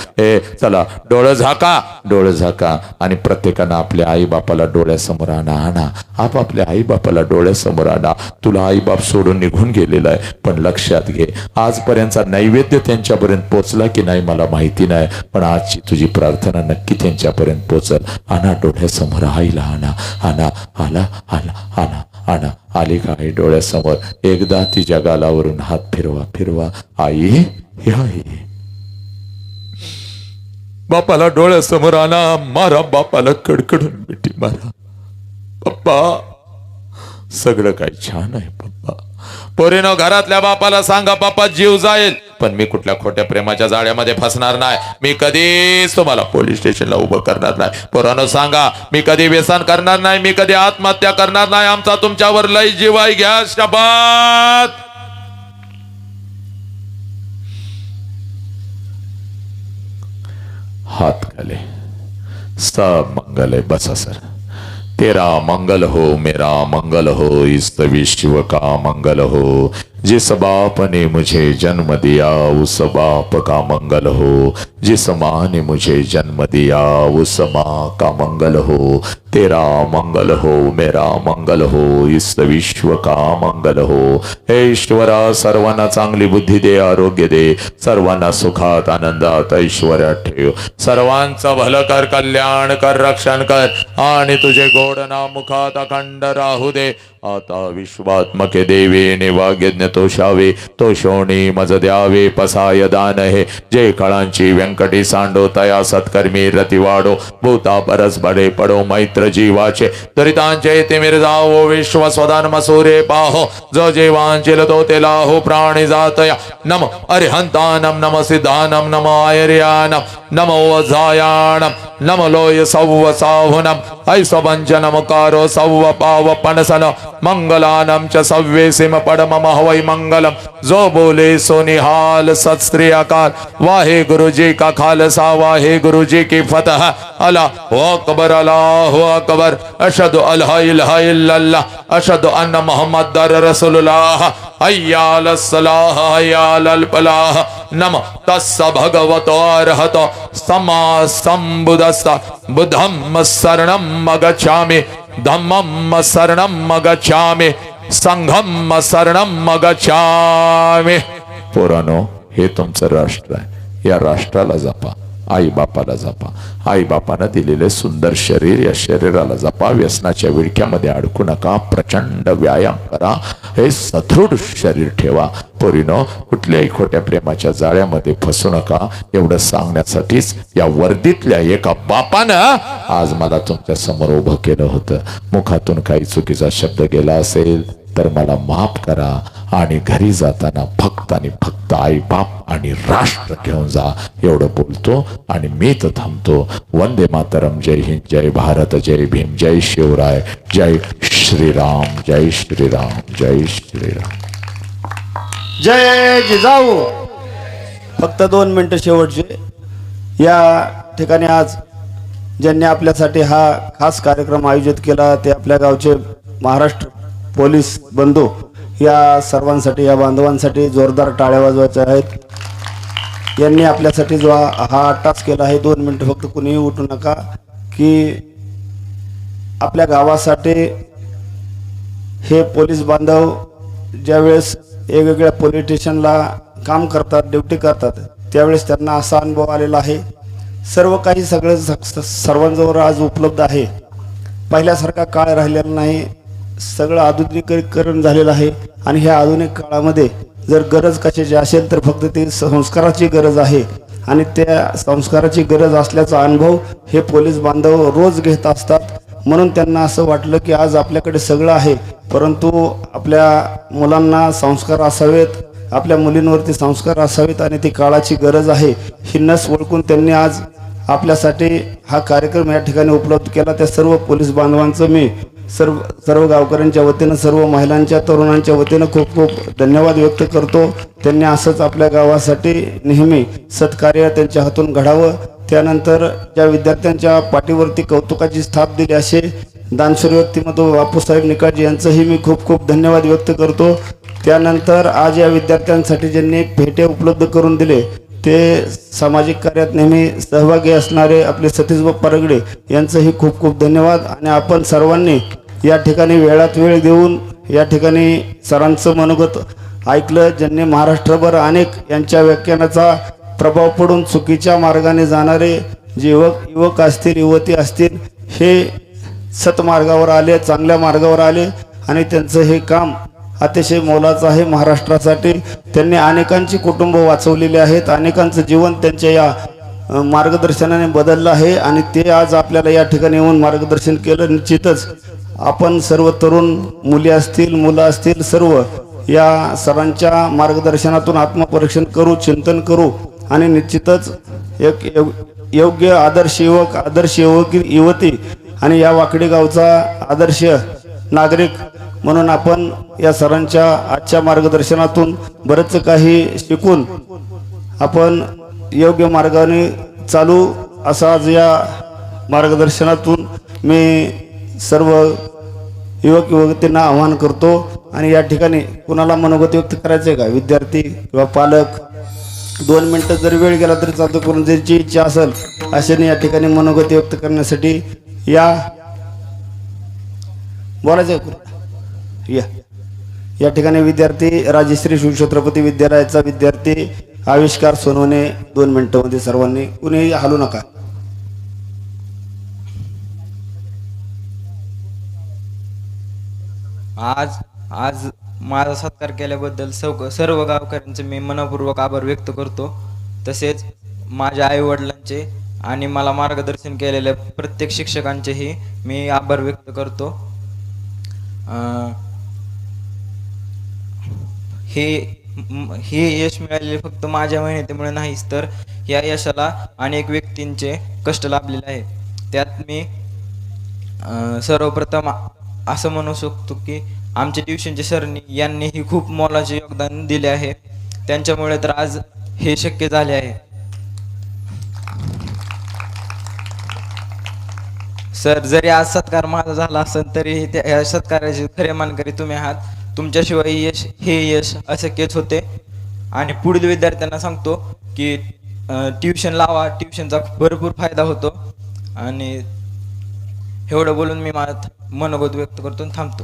चला डोळं झाका, डोळं झाका आणि प्रत्येकानं आपल्या आई बापाला डोळ्यासमोर आणा. आपापल्या आई बापाला डोळ्यासमोर आणा. तुला आई बाप सोडून निघून गेलेला आहे, पण लक्षात घे आजपर्यंतचा नैवेद्य त्यांच्यापर्यंत पोचला की नाही मला माहिती नाही, पण आजची तुझी प्रार्थना नक्की त्यांच्यापर्यंत पोचल. आणा डोळ्यासमोर आईला, आणा आणा आला आला आणा आणा. आली का आई डोळ्यासमोर. एकदा तिच्या गालावरून हात फिरवा फिरवा. आई हे आई. बापाला डोळ्यासमोर आणा. मारा बापाला कडकडून मिठी मारा. पप्पा सगळं काही छान आहे पप्पा. पोरीनो घरातल्या बापाला सांगा पप्पा जीव जाईल, पण मी कुठल्या खोट्या प्रेमाच्या जाळ्यामध्ये फसणार नाही. मी कधीच तुम्हाला पोलीस स्टेशनला उभं करणार नाही. पोरांनो सांगा, मी कधी व्यसन करणार नाही, मी कधी आत्महत्या करणार नाही. आमचा तुमच्यावर लय जीव आहे. घ्या शपथ. हाथ गले, सब मंगल है. बसा सर. तेरा मंगल हो, मेरा मंगल हो, इस विश्व का मंगल हो. जिस बाप ने मुझे जन्म दिया उस बाप का मंगल हो. जिस माँ ने मुझे जन्म दिया उस माँ का मंगल हो. तेरा मंगल हो, मेरा मंगल हो, इस विश्व का मंगल हो. हे ईश्वरा सर्वांना चांगली बुद्धी दे, आरोग्य दे, सर्वांना सुखात आनंदात ऐश्वर्यात ठेव. सर्वांचं भलं कर, कल्याण कर, रक्षण कर आणि तुझे गोड नाम मुखात अखंड राहू दे. आता विश्वात्मके देवेने वाग्यज्ञ तोषावे, तोषोणी मज द्यावे पसाय दान हे. जे काळांची व्यंकटी सांडो तया सत्कर्मी रती वाढो. भूता परस बडे पडो मैत्र जीवाचे, दरितांचे ते मिरजावो विश्व स्वदान मसूरे पाहो. जो जेवांचिल तो ते लाहो प्राणी जातया. नम अरिहंतानम नम सिद्धानम नम आयर्यानम नमो अजायानम नम लोय सव्व साहुनम ऐसो वंचनम कारो सव्व पाव पणसन मंगलानम च सव्वे सिम पडम महवै मंगलम. जो बोले सो निहाल सत श्री अकाल. वाहे गुरु जी का खालसा, वाहे गुरु जी की फतह. अल्लाह अकबर, अल्लाह अकबर. अशहदु अल्ला इलाहा इल्लल्लाह, अशहदु अन्न मुहम्मदर रसूलुल्लाह. हय्या अलस सलाह, हय्या अलल फलाह. नमः तस्स भगवतो अरहतो सम्मा सम्बुद्धस्स. बुद्धं शरणं गच्छामि, धम्मं शरणं गच्छामि, संघं शरणं गच्छामि. पोरानो हे तुमचं राष्ट्र आहे, या राष्ट्राला जपा. आई बापाला जपा. आई बापानं दिलेले सुंदर शरीर, या शरीराला जपा. व्यसनाच्या विळख्यामध्ये अडकू नका. प्रचंड व्यायाम करा. हे सदृढ शरीर ठेवा. पोरीनो, कुठल्याही खोट्या प्रेमाच्या जाळ्यामध्ये फसू नका. एवढं सांगण्यासाठीच या वर्दीतल्या एका बापानं आज मला तुमच्या समोर उभं केलं होतं. मुखातून काही चुकीचा शब्द गेला असेल तर मला माफ करा. आणि घरी जाताना फक्त आणि फक्त आई बाप आणि राष्ट्र घेऊन जा, एवढं बोलतो आणि मी तर थांबतो. वंदे मातरम. जय हिंद, जय भारत, जय भीम, जय शिवराय, जय श्रीराम, जय श्रीराम, जय श्रीराम. जय जिजाऊ. फक्त 2 मिनिटं शेवटचे. या ठिकाणी आज ज्यांनी आपल्यासाठी हा खास कार्यक्रम आयोजित केला ते आपल्या गावचे महाराष्ट्र पोलीस बंधू. या सर्वांसाठी, या बांधवांसाठी जोरदार टाळ्या वाजवायच्या आहेत. यांनी आपल्यासाठी जो हा टास्क केला आहे, 2 मिनिटं फक्त कुणीही उठू नका, की आपल्या गावासाठी हे पोलीस बांधव ज्यावेळेस वेगवेगळ्या पोलीस स्टेशनला काम करतात, ड्युटी करतात, त्यावेळेस त्यांना असा अनुभव आलेला आहे. सर्व काही सगळं सर्वांजवळ आज उपलब्ध आहे. पहिल्यासारखा काळ राहिलेला नाही. सगळं आधुनिकीकरण झालेलं आहे. आणि ह्या आधुनिक काळामध्ये जर गरज कशाची असेल तर फक्त ती संस्काराची गरज आहे. आणि त्या संस्काराची गरज असल्याचा अनुभव हे पोलीस बांधव रोज घेत असतात. म्हणून त्यांना असं वाटलं की आज आपल्याकडे सगळं आहे, परंतु आपल्या मुलांना संस्कार असावेत, आपल्या मुलींवरती संस्कार असावेत आणि ती काळाची गरज आहे ही नस ओळखून त्यांनी आज आपल्यासाठी हा कार्यक्रम या ठिकाणी उपलब्ध केला. त्या सर्व पोलीस बांधवांचं मी सर्व गावकऱ्यांच्या वतीनं, सर्व महिलांच्या, तरुणांच्या वतीनं खूप खूप धन्यवाद व्यक्त करतो. त्यांनी असंच आपल्या गावासाठी नेहमी सत्कार्य त्यांच्या हातून घडावं. त्यानंतर ज्या विद्यार्थ्यांच्या पाठीवरती कौतुकाची स्थाप दिली असे दानशूर व्यक्तिमत्व बापूसाहेब निकाळजे यांचंही मी खूप खूप धन्यवाद व्यक्त करतो. त्यानंतर आज या विद्यार्थ्यांसाठी ज्यांनी भेटे उपलब्ध करून दिले ते सामाजिक कार्यात नेहमी सहभागी असणारे आपले सतीश बाप्पा रगडे यांचंही खूप खूप धन्यवाद. आणि आपण सर्वांनी या ठिकाणी वेळात वेळ देऊन या ठिकाणी सरांचं मनोगत ऐकलं. ज्यांनी महाराष्ट्रभर अनेक यांच्या व्याख्यानाचा प्रभाव पडून चुकीच्या मार्गाने जाणारे जे युवक असतील, युवती असतील, हे सतमार्गावर आले, चांगल्या मार्गावर आले आणि त्यांचं हे काम अतिशय मोलाचं आहे महाराष्ट्रासाठी. त्यांनी अनेकांची कुटुंब वाचवलेली आहेत, अनेकांचं जीवन त्यांच्या या मार्गदर्शनाने बदललं आहे आणि ते आज आपल्याला या ठिकाणी येऊन मार्गदर्शन केलं. निश्चितच आपण सर्व तरुण मुली असतील, मुलं असतील, सर्व या सरांच्या मार्गदर्शनातून आत्मपरीक्षण करू, चिंतन करू आणि निश्चितच एक योग्य आदर्श युवक, आदर्श युवती आणि या वाकडी गावचा आदर्श नागरिक म्हणून आपण या सरांच्या आजच्या मार्गदर्शनातून बरंच काही शिकून आपण योग्य मार्गाने चालू असं आज या मार्गदर्शनातून मी सर्व युवक युवतींना आवाहन करतो. आणि या ठिकाणी कुणाला मनोगत व्यक्त करायचं आहे का? विद्यार्थी किंवा पालक 2 मिनिटं जरी वेळ गेला तरी चालतो. करून ज्याची इच्छा असेल अशाने या ठिकाणी मनोगत व्यक्त करण्यासाठी बोलायचं या ठिकाणी विद्यार्थी राजश्री शिवछत्रपती विद्यालयाचा विद्यार्थी आविष्कार सोनवणे 2 मिनिटांमध्ये सर्वांनी, कुणीही हलू नका. आज माझा सत्कार केल्याबद्दल सर्व गावकऱ्यांचे मी मनपूर्वक आभार व्यक्त करतो. तसेच माझ्या आई वडिलांचे आणि मला मार्गदर्शन केलेल्या प्रत्येक शिक्षकांचेही मी आभार व्यक्त करतो. हे यश मिळालेले फक्त माझ्या मेहनतीमुळे नाहीच तर या यशाला अनेक व्यक्तींचे कष्ट लाभलेले आहे. त्यात मी सर्वप्रथम असं म्हणू शकतो की आमचे ट्युशनचे सरनी यांनीही खूप मोलाचे योगदान दिले आहे. त्यांच्यामुळे तर आज हे शक्य झाले आहे. सर, जरी आज सत्कार माझा झाला असेल तरी त्या सत्काराचे खरे मानकरी तुम्ही आहात. तुमच्याशिवाय हे यश अशक्यच होते. आणि पुढील विद्यार्थ्यांना सांगतो की ट्युशन लावा, ट्युशनचा भरपूर फायदा होतो. आणि एवढं बोलून मी माझं मनोगत व्यक्त करतो, थांबतो.